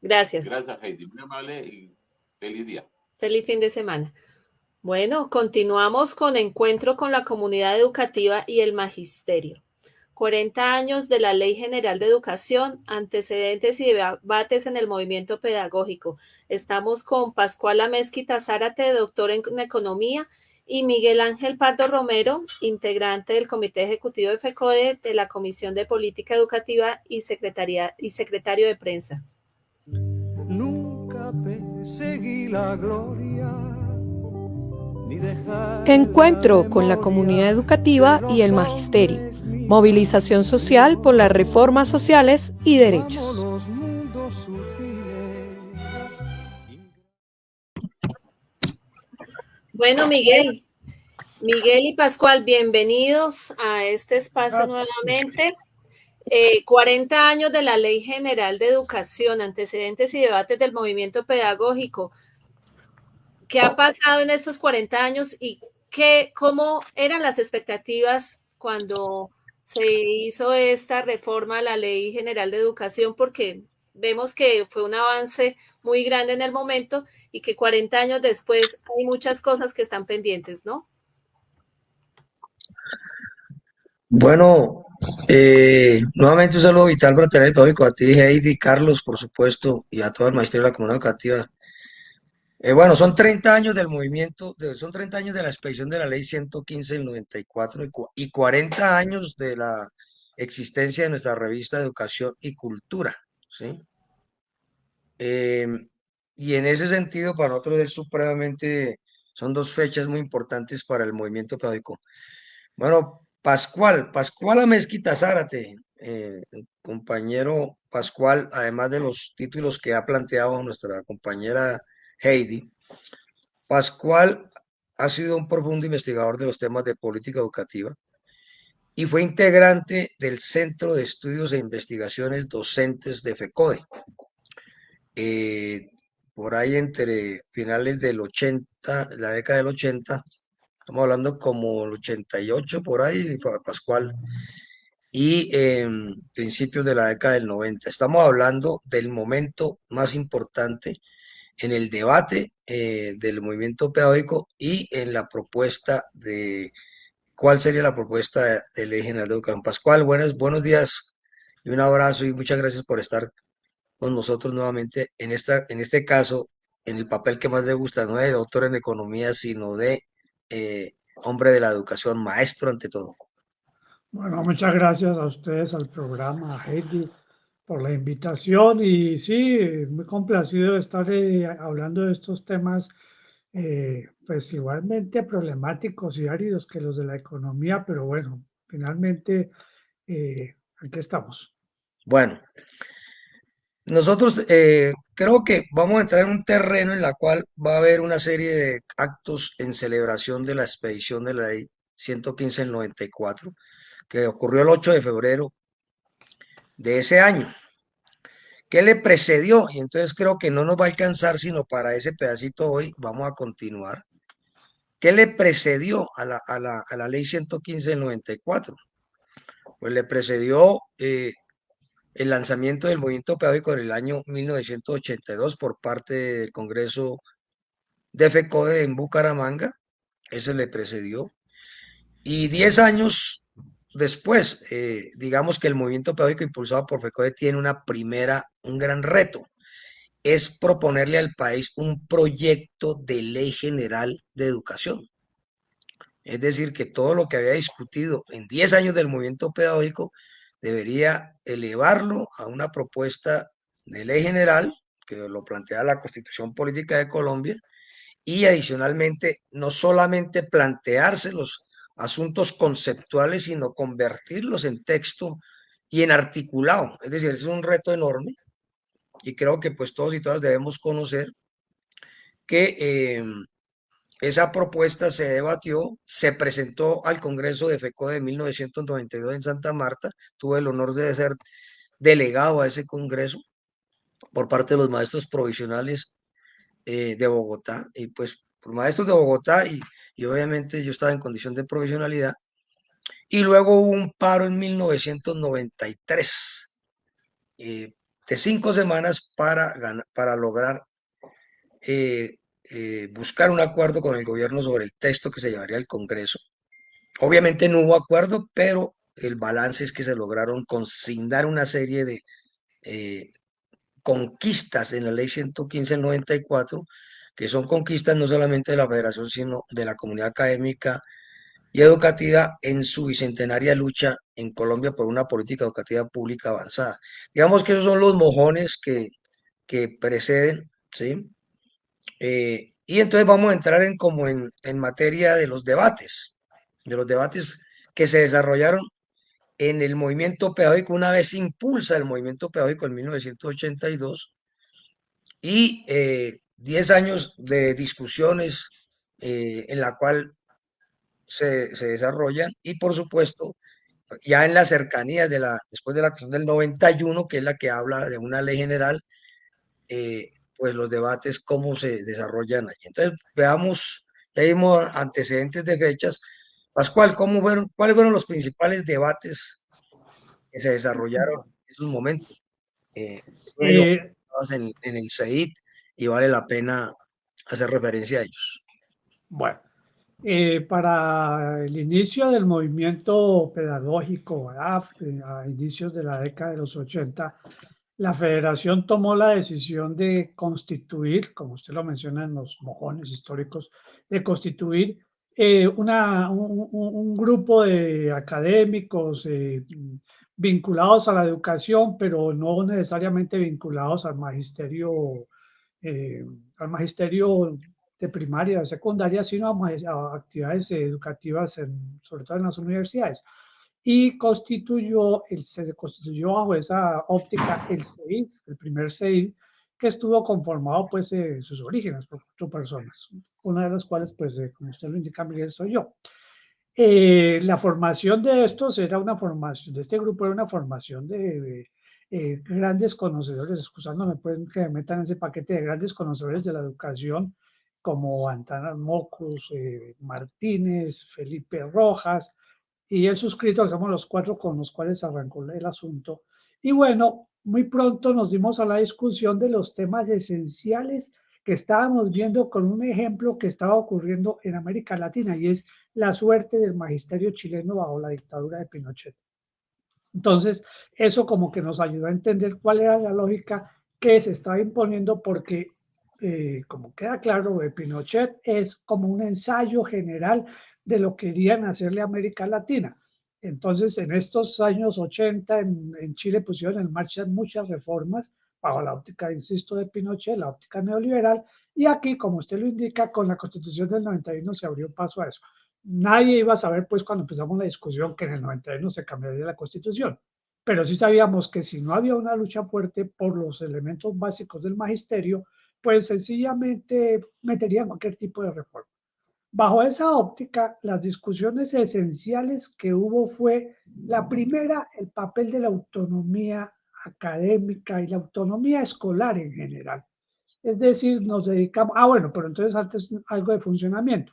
Gracias. Gracias, Heidi. Muy amable y feliz día. Feliz fin de semana. Bueno, continuamos con Encuentro con la Comunidad Educativa y el Magisterio. 40 años de la Ley General de Educación, antecedentes y debates en el movimiento pedagógico. Estamos con Pascual Amezquita Zárate, doctor en Economía, y Miguel Ángel Pardo Romero, integrante del Comité Ejecutivo de FECODE, de la Comisión de Política Educativa y secretario de Prensa. Nunca perseguí la gloria. Encuentro con la comunidad educativa y el magisterio. Movilización social por las reformas sociales y derechos. Bueno, Miguel y Pascual, bienvenidos a este espacio nuevamente. 40 años de la Ley General de Educación, antecedentes y debates del movimiento pedagógico. ¿Qué ha pasado en estos 40 años y cómo eran las expectativas cuando se hizo esta reforma a la Ley General de Educación? Porque vemos que fue un avance muy grande en el momento y que 40 años después hay muchas cosas que están pendientes, ¿no? Bueno, nuevamente un saludo vital fraternal y pedagógico a ti, Heidi, Carlos, por supuesto, y a todo el magisterio de la comunidad educativa. Bueno, son 30 años del movimiento, son 30 años de la expedición de la ley 115 del 94 y 40 años de la existencia de nuestra revista de Educación y Cultura, ¿sí? Y en ese sentido, para nosotros es supremamente, son dos fechas muy importantes para el movimiento pedagógico. Bueno, Pascual Amezquita Zárate, compañero Pascual, además de los títulos que ha planteado nuestra compañera Heidi, Pascual ha sido un profundo investigador de los temas de política educativa y fue integrante del Centro de Estudios e Investigaciones Docentes de FECODE. Por ahí entre finales del 80, la década del 80, estamos hablando como el 88 por ahí, Pascual, y principios de la década del 90. Estamos hablando del momento más importante en el debate del movimiento pedagógico y en la propuesta de cuál sería la propuesta de Ley General de Educación. Pascual, buenos días y un abrazo y muchas gracias por estar con nosotros nuevamente en este caso, en el papel que más le gusta, no de doctor en economía, sino de hombre de la educación, maestro ante todo. Bueno, muchas gracias a ustedes, al programa, a Heidi, por la invitación y sí, muy complacido de estar hablando de estos temas, pues igualmente problemáticos y áridos que los de la economía, pero bueno, finalmente aquí estamos. Bueno, nosotros creo que vamos a entrar en un terreno en la cual va a haber una serie de actos en celebración de la expedición de la ley 115 del 94, que ocurrió el 8 de febrero de ese año. ¿Qué le precedió? Y entonces creo que no nos va a alcanzar sino para ese pedacito hoy. Vamos a continuar. ¿Qué le precedió a la ley 115 del 94? Pues le precedió el lanzamiento del movimiento pedagógico en el año 1982 por parte del Congreso de FECODE en Bucaramanga. Ese le precedió. Y 10 años después, digamos que el movimiento pedagógico impulsado por FECODE tiene un gran reto. Es proponerle al país un proyecto de ley general de educación. Es decir, que todo lo que había discutido en 10 años del movimiento pedagógico debería elevarlo a una propuesta de ley general que lo plantea la Constitución Política de Colombia y adicionalmente no solamente plantearse los asuntos conceptuales, sino convertirlos en texto y en articulado. Es decir, es un reto enorme y creo que pues todos y todas debemos conocer que esa propuesta se debatió, se presentó al Congreso de FECODE de 1992 en Santa Marta. Tuve el honor de ser delegado a ese Congreso por parte de los maestros provisionales de Bogotá. Y pues por maestros de Bogotá y obviamente yo estaba en condición de provisionalidad. Y luego hubo un paro en 1993 de 5 semanas para lograr buscar un acuerdo con el gobierno sobre el texto que se llevaría al Congreso. Obviamente no hubo acuerdo, pero el balance es que se lograron consignar una serie de conquistas en la ley 115 del 94, que son conquistas no solamente de la federación, sino de la comunidad académica y educativa en su bicentenaria lucha en Colombia por una política educativa pública avanzada. Digamos que esos son los mojones que preceden, ¿sí? Y entonces vamos a entrar en materia de los debates que se desarrollaron en el movimiento pedagógico una vez se impulsa el movimiento pedagógico en 1982 y 10 años de discusiones en la cual se desarrollan y por supuesto ya en las cercanías después de la cuestión del 91, que es la que habla de una ley general, pues los debates cómo se desarrollan allí. Entonces veamos, ya vimos antecedentes de fechas. Pascual, ¿cuáles fueron los principales debates que se desarrollaron en esos momentos? En el CEIT y vale la pena hacer referencia a ellos. Bueno, para el inicio del movimiento pedagógico, ¿verdad? A inicios de la década de los 80, la federación tomó la decisión de constituir, como usted lo menciona en los mojones históricos, de constituir un grupo de académicos vinculados a la educación, pero no necesariamente vinculados al magisterio de primaria, de secundaria, sino a actividades educativas, sobre todo en las universidades. Y se constituyó bajo esa óptica el CEID, el primer CEID, que estuvo conformado pues en sus orígenes por 4 personas, una de las cuales pues como usted lo indica, Miguel, soy yo. La formación de estos era una formación, de este grupo era una formación de grandes conocedores, excusándome pues que me metan en ese paquete de grandes conocedores de la educación, como Antana Mocus, Martínez, Felipe Rojas, y el suscrito, que somos los 4 con los cuales arrancó el asunto. Y bueno, muy pronto nos dimos a la discusión de los temas esenciales que estábamos viendo con un ejemplo que estaba ocurriendo en América Latina, y es la suerte del magisterio chileno bajo la dictadura de Pinochet. Entonces, eso como que nos ayudó a entender cuál era la lógica que se estaba imponiendo, porque como queda claro, Pinochet es como un ensayo general de lo que querían hacerle a América Latina. Entonces, en estos años 80 en Chile pusieron en marcha muchas reformas bajo la óptica, insisto, de Pinochet, la óptica neoliberal, y aquí, como usted lo indica, con la Constitución del 91 se abrió paso a eso. Nadie iba a saber, pues, cuando empezamos la discusión, que en el 91 se cambiaría la Constitución, pero sí sabíamos que si no había una lucha fuerte por los elementos básicos del magisterio, pues sencillamente meterían cualquier tipo de reforma. Bajo esa óptica, las discusiones esenciales que hubo fue, la primera, el papel de la autonomía académica y la autonomía escolar en general. Es decir, nos dedicamos, bueno, pero entonces antes algo de funcionamiento.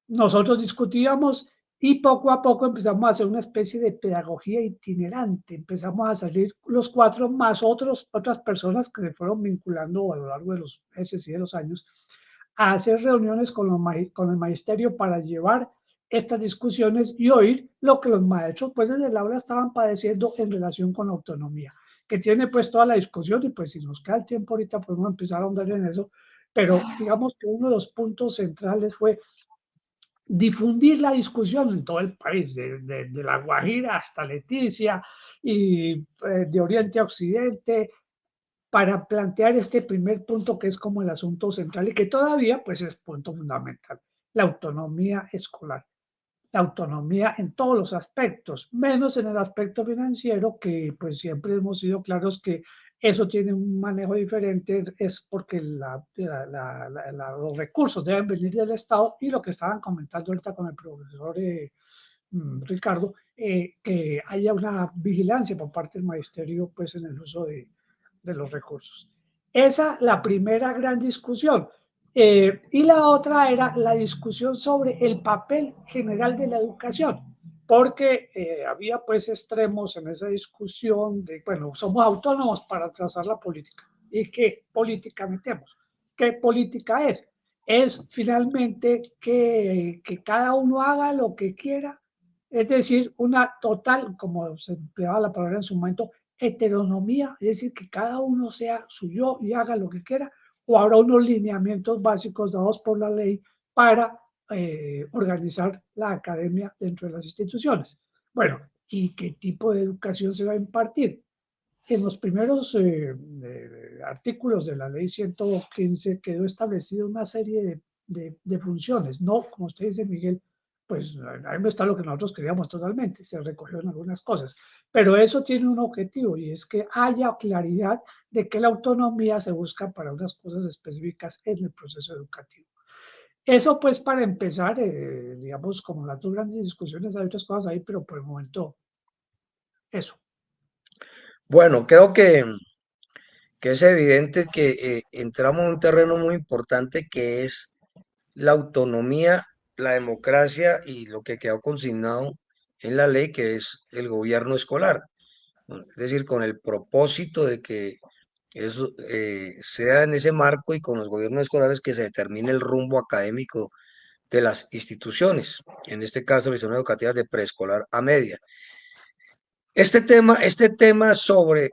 nosotros discutíamos y poco a poco empezamos a hacer una especie de pedagogía itinerante. Empezamos a salir los cuatro más otras personas que se fueron vinculando a lo largo de los meses y de los años a hacer reuniones con el magisterio para llevar estas discusiones y oír lo que los maestros pues desde el aula estaban padeciendo en relación con la autonomía, que tiene pues toda la discusión y pues si nos queda el tiempo ahorita podemos empezar a ahondar en eso, pero digamos que uno de los puntos centrales fue difundir la discusión en todo el país, de La Guajira hasta Leticia y de Oriente a Occidente, para plantear este primer punto que es como el asunto central y que todavía pues es punto fundamental, la autonomía escolar. La autonomía en todos los aspectos, menos en el aspecto financiero, que pues siempre hemos sido claros que eso tiene un manejo diferente, es porque los recursos deben venir del Estado y lo que estaban comentando ahorita con el profesor Ricardo, que haya una vigilancia por parte del magisterio pues en el uso de los recursos. Esa la primera gran discusión. Y la otra era la discusión sobre el papel general de la educación, porque había pues extremos en esa discusión de, bueno, somos autónomos para trazar la política. ¿Y qué política metemos? ¿Qué política es? Es finalmente que cada uno haga lo que quiera, es decir, una total, como se empleaba la palabra en su momento, heteronomía, es decir, que cada uno sea su yo y haga lo que quiera, o habrá unos lineamientos básicos dados por la ley para organizar la academia dentro de las instituciones. Bueno, ¿y qué tipo de educación se va a impartir? En los primeros artículos de la ley 115 quedó establecida una serie de funciones, no, como usted dice, Miguel, pues ahí no está lo que nosotros queríamos totalmente, se recogió en algunas cosas, pero eso tiene un objetivo y es que haya claridad de que la autonomía se busca para unas cosas específicas en el proceso educativo. Eso pues para empezar, digamos, como las dos grandes discusiones, hay otras cosas ahí, pero por el momento, eso. Bueno, creo que es evidente que entramos en un terreno muy importante que es la autonomía, la democracia y lo que quedó consignado en la ley, que es el gobierno escolar. Es decir, con el propósito de que eso sea en ese marco y con los gobiernos escolares que se determine el rumbo académico de las instituciones, en este caso, las instituciones educativas de preescolar a media. Este tema sobre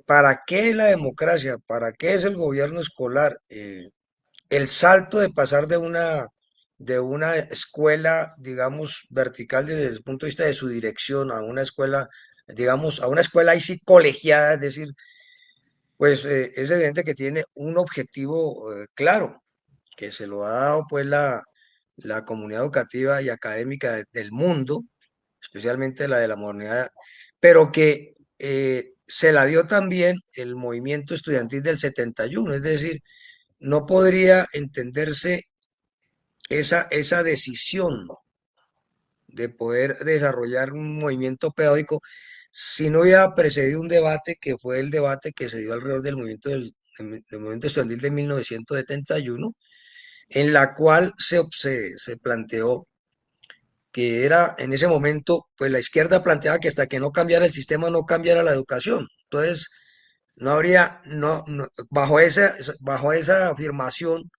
para qué la democracia, para qué es el gobierno escolar, el salto de pasar de una escuela, digamos, vertical desde el punto de vista de su dirección a una escuela, digamos, a una escuela ahí sí colegiada, es decir, pues es evidente que tiene un objetivo claro, que se lo ha dado pues la comunidad educativa y académica del mundo, especialmente la de la modernidad, pero que se la dio también el movimiento estudiantil del 71, es decir, no podría entenderse esa decisión de poder desarrollar un movimiento pedagógico si no hubiera precedido un debate que fue el debate que se dio alrededor del movimiento estudiantil de 1971, en la cual se planteó que era en ese momento, pues la izquierda planteaba que hasta que no cambiara el sistema no cambiara la educación. Entonces, no habría, bajo esa afirmación,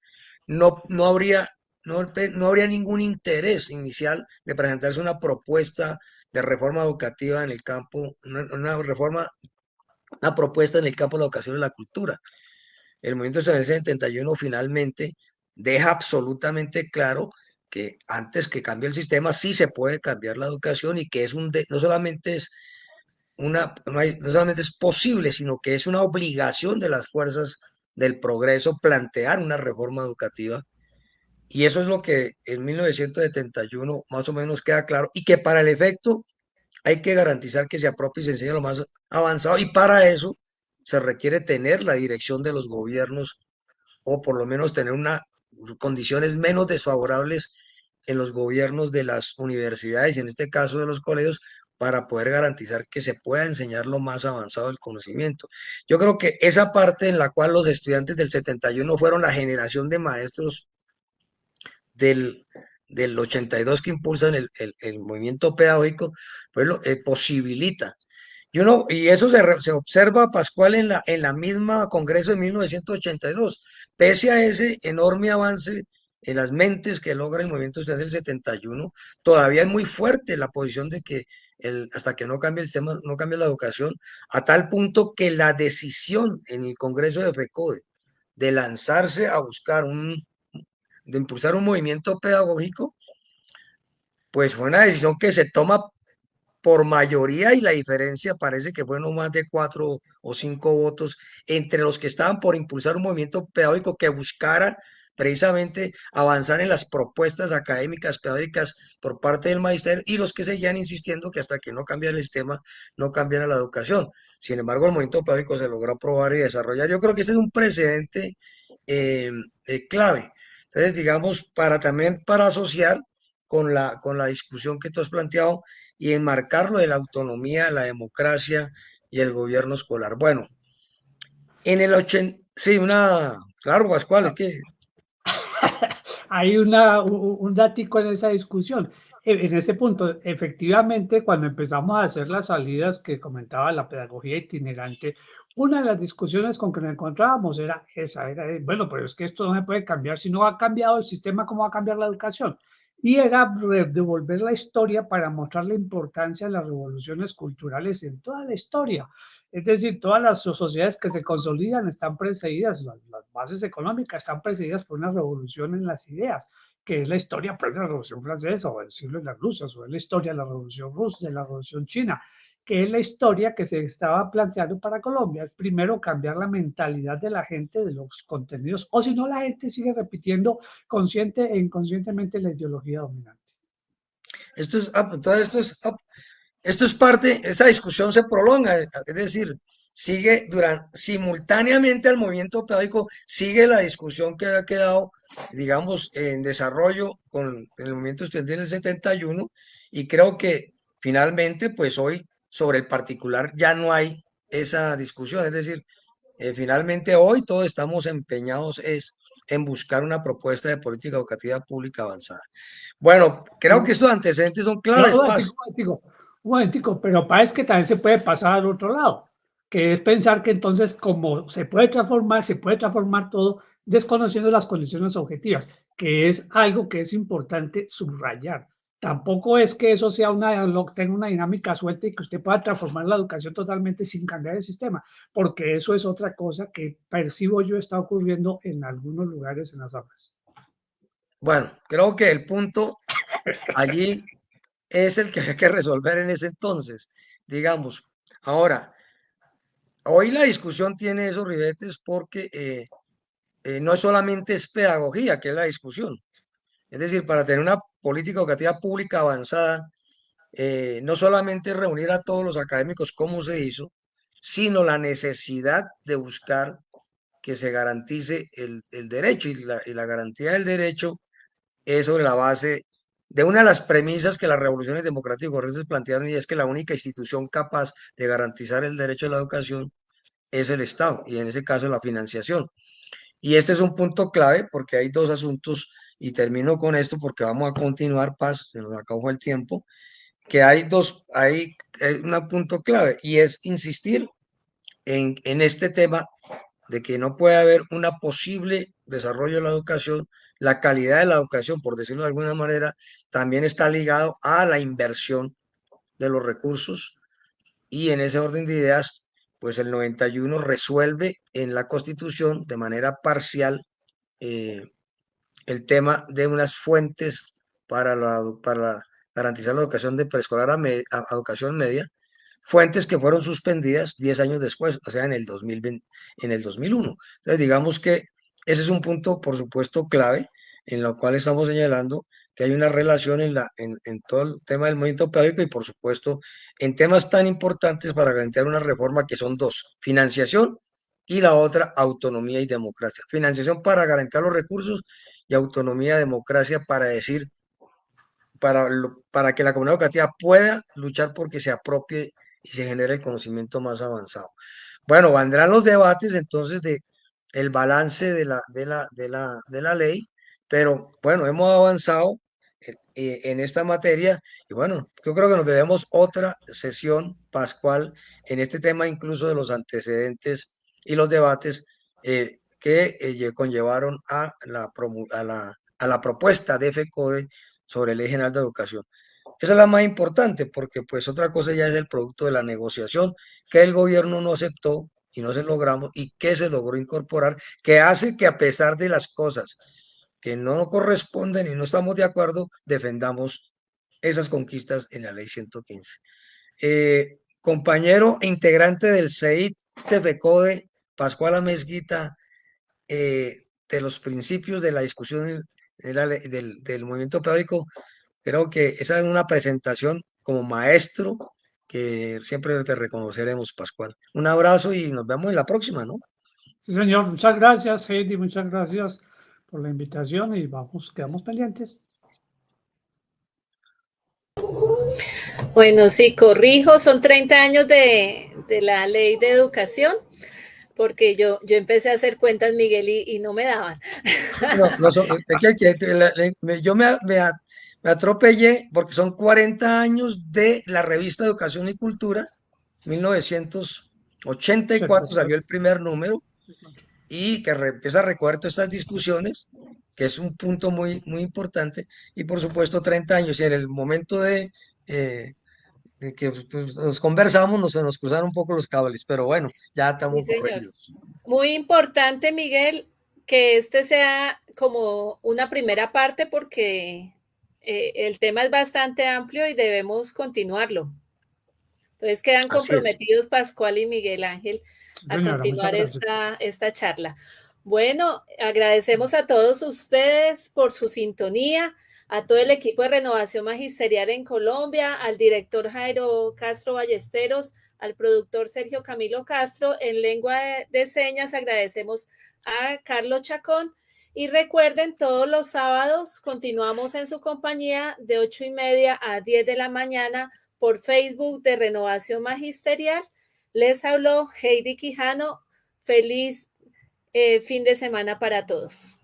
no habría, no habría ningún interés inicial de presentarse una propuesta de reforma educativa en el campo, una propuesta en el campo de la educación y la cultura. El movimiento estudiantil del 71 finalmente deja absolutamente claro que antes que cambie el sistema sí se puede cambiar la educación y que no solamente es no solamente es posible, sino que es una obligación de las fuerzas del progreso plantear una reforma educativa. Y eso es lo que en 1971 más o menos queda claro y que para el efecto hay que garantizar que se apropie y se enseñe lo más avanzado y para eso se requiere tener la dirección de los gobiernos o por lo menos tener condiciones menos desfavorables en los gobiernos de las universidades y en este caso de los colegios para poder garantizar que se pueda enseñar lo más avanzado del conocimiento. Yo creo que esa parte en la cual los estudiantes del 71 fueron la generación de maestros del 82 que impulsan el movimiento pedagógico, pues lo posibilita. Y eso se observa, Pascual, en la misma Congreso de 1982. Pese a ese enorme avance en las mentes que logra el movimiento desde el 71, todavía es muy fuerte la posición de que hasta que no cambie el sistema, no cambie la educación, a tal punto que la decisión en el Congreso de FECODE de lanzarse a buscar de impulsar un movimiento pedagógico, pues fue una decisión que se toma por mayoría y la diferencia parece que fue no más de 4 o 5 votos entre los que estaban por impulsar un movimiento pedagógico que buscara precisamente avanzar en las propuestas académicas pedagógicas por parte del magisterio y los que seguían insistiendo que hasta que no cambiara el sistema no cambiara la educación. Sin embargo, el movimiento pedagógico se logró aprobar y desarrollar. Yo creo que este es un precedente clave. Entonces, digamos, también para asociar con la discusión que tú has planteado y enmarcarlo de la autonomía, la democracia y el gobierno escolar. Bueno, en el 80, sí, claro, Pascual, es que... Hay un datico en esa discusión. En ese punto, efectivamente, cuando empezamos a hacer las salidas que comentaba la pedagogía itinerante, una de las discusiones con que nos encontrábamos era esa, bueno, pero es que esto no se puede cambiar, si no ha cambiado el sistema, ¿cómo va a cambiar la educación? Y era devolver la historia para mostrar la importancia de las revoluciones culturales en toda la historia. Es decir, todas las sociedades que se consolidan están precedidas, las bases económicas están precedidas por una revolución en las ideas, que es la historia pues, de la Revolución Francesa o del siglo de las Rusas, o es la historia de la Revolución Rusa, de la Revolución China, que es la historia que se estaba planteando para Colombia. Es primero cambiar la mentalidad de la gente, de los contenidos, o si no la gente sigue repitiendo consciente e inconscientemente la ideología dominante. Esto es parte, esa discusión se prolonga, es decir, simultáneamente al movimiento pedagógico, sigue la discusión que ha quedado, digamos, en desarrollo con el movimiento estudiantil del 71, y creo que finalmente, pues hoy, sobre el particular, ya no hay esa discusión, es decir, finalmente hoy todos estamos empeñados en buscar una propuesta de política educativa pública avanzada. Bueno, creo que estos antecedentes son claves. Un momentico, pero parece que también se puede pasar al otro lado, que es pensar que entonces como se puede transformar todo desconociendo las condiciones objetivas, que es algo que es importante subrayar. Tampoco es que eso sea tenga una dinámica suelta y que usted pueda transformar la educación totalmente sin cambiar el sistema, porque eso es otra cosa que percibo yo está ocurriendo en algunos lugares en las aulas. Bueno, creo que el punto allí es el que hay que resolver en ese entonces, digamos. Ahora, hoy la discusión tiene esos ribetes porque no solamente es pedagogía, que es la discusión. Es decir, para tener una política educativa pública avanzada, no solamente reunir a todos los académicos como se hizo, sino la necesidad de buscar que se garantice el derecho, y la garantía del derecho es sobre la base de una de las premisas que las revoluciones democráticas corrientes plantearon, y es que la única institución capaz de garantizar el derecho a la educación es el Estado, y en ese caso la financiación. Y este es un punto clave porque hay dos asuntos, y termino con esto porque vamos a continuar, Paz, se nos acabó el tiempo, que hay un punto clave, y es insistir en este tema de que no puede haber un posible desarrollo de la educación. La calidad de la educación, por decirlo de alguna manera, también está ligado a la inversión de los recursos, y en ese orden de ideas, pues el 91 resuelve en la Constitución de manera parcial el tema de unas fuentes para garantizar la educación de preescolar a educación media, fuentes que fueron suspendidas 10 años después, o sea, en el 2020, en el 2001. Entonces, digamos que ese es un punto, por supuesto, clave, en lo cual estamos señalando que hay una relación en todo el tema del movimiento pedagógico y, por supuesto, en temas tan importantes para garantizar una reforma que son dos: financiación y la otra, autonomía y democracia. Financiación para garantizar los recursos y autonomía y democracia para decir, para que la comunidad educativa pueda luchar porque se apropie y se genere el conocimiento más avanzado. Bueno, vendrán los debates entonces de el balance de la ley, pero bueno, hemos avanzado en esta materia. Y bueno, yo creo que nos debemos otra sesión, Pascual, en este tema, incluso de los antecedentes y los debates que conllevaron a la propuesta de FECODE sobre el Ley General de Educación. Esa es la más importante, porque pues otra cosa ya es el producto de la negociación que el gobierno no aceptó y no se logramos, y que se logró incorporar, que hace que a pesar de las cosas que no corresponden y no estamos de acuerdo, defendamos esas conquistas en la ley 115. Compañero e integrante del CEIT de FECODE, Pascual Amezquita, de los principios de la discusión del movimiento pedagógico, creo que esa es una presentación como maestro que siempre te reconoceremos, Pascual. Un abrazo y nos vemos en la próxima, ¿no? Sí, señor. Muchas gracias, Heidi. Muchas gracias por la invitación y quedamos pendientes. Bueno, sí, corrijo, son 30 años de la ley de educación, porque yo empecé a hacer cuentas, Miguel, y no me daban. Yo me atropellé porque son 40 años de la revista Educación y Cultura, 1984 salió el primer número, y que empieza a recoger todas estas discusiones, que es un punto muy, muy importante, y por supuesto 30 años, y en el momento de que pues, nos conversamos, nos cruzaron un poco los cables, pero bueno, ya estamos corregidos. Muy importante, Miguel, que este sea como una primera parte, porque el tema es bastante amplio y debemos continuarlo. Entonces quedan comprometidos Pascual y Miguel Ángel a continuar esta charla. Bueno, agradecemos a todos ustedes por su sintonía, a todo el equipo de Renovación Magisterial en Colombia, al director Jairo Castro Ballesteros, al productor Sergio Camilo Castro. En lengua de señas agradecemos a Carlos Chacón. Y recuerden, todos los sábados continuamos en su compañía de 8:30 a 10 de la mañana por Facebook de Renovación Magisterial. Les habló Heidi Quijano. Feliz fin de semana para todos.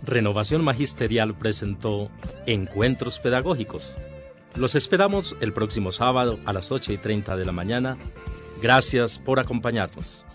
Renovación Magisterial presentó Encuentros Pedagógicos. Los esperamos el próximo sábado a las 8:30 de la mañana. Gracias por acompañarnos.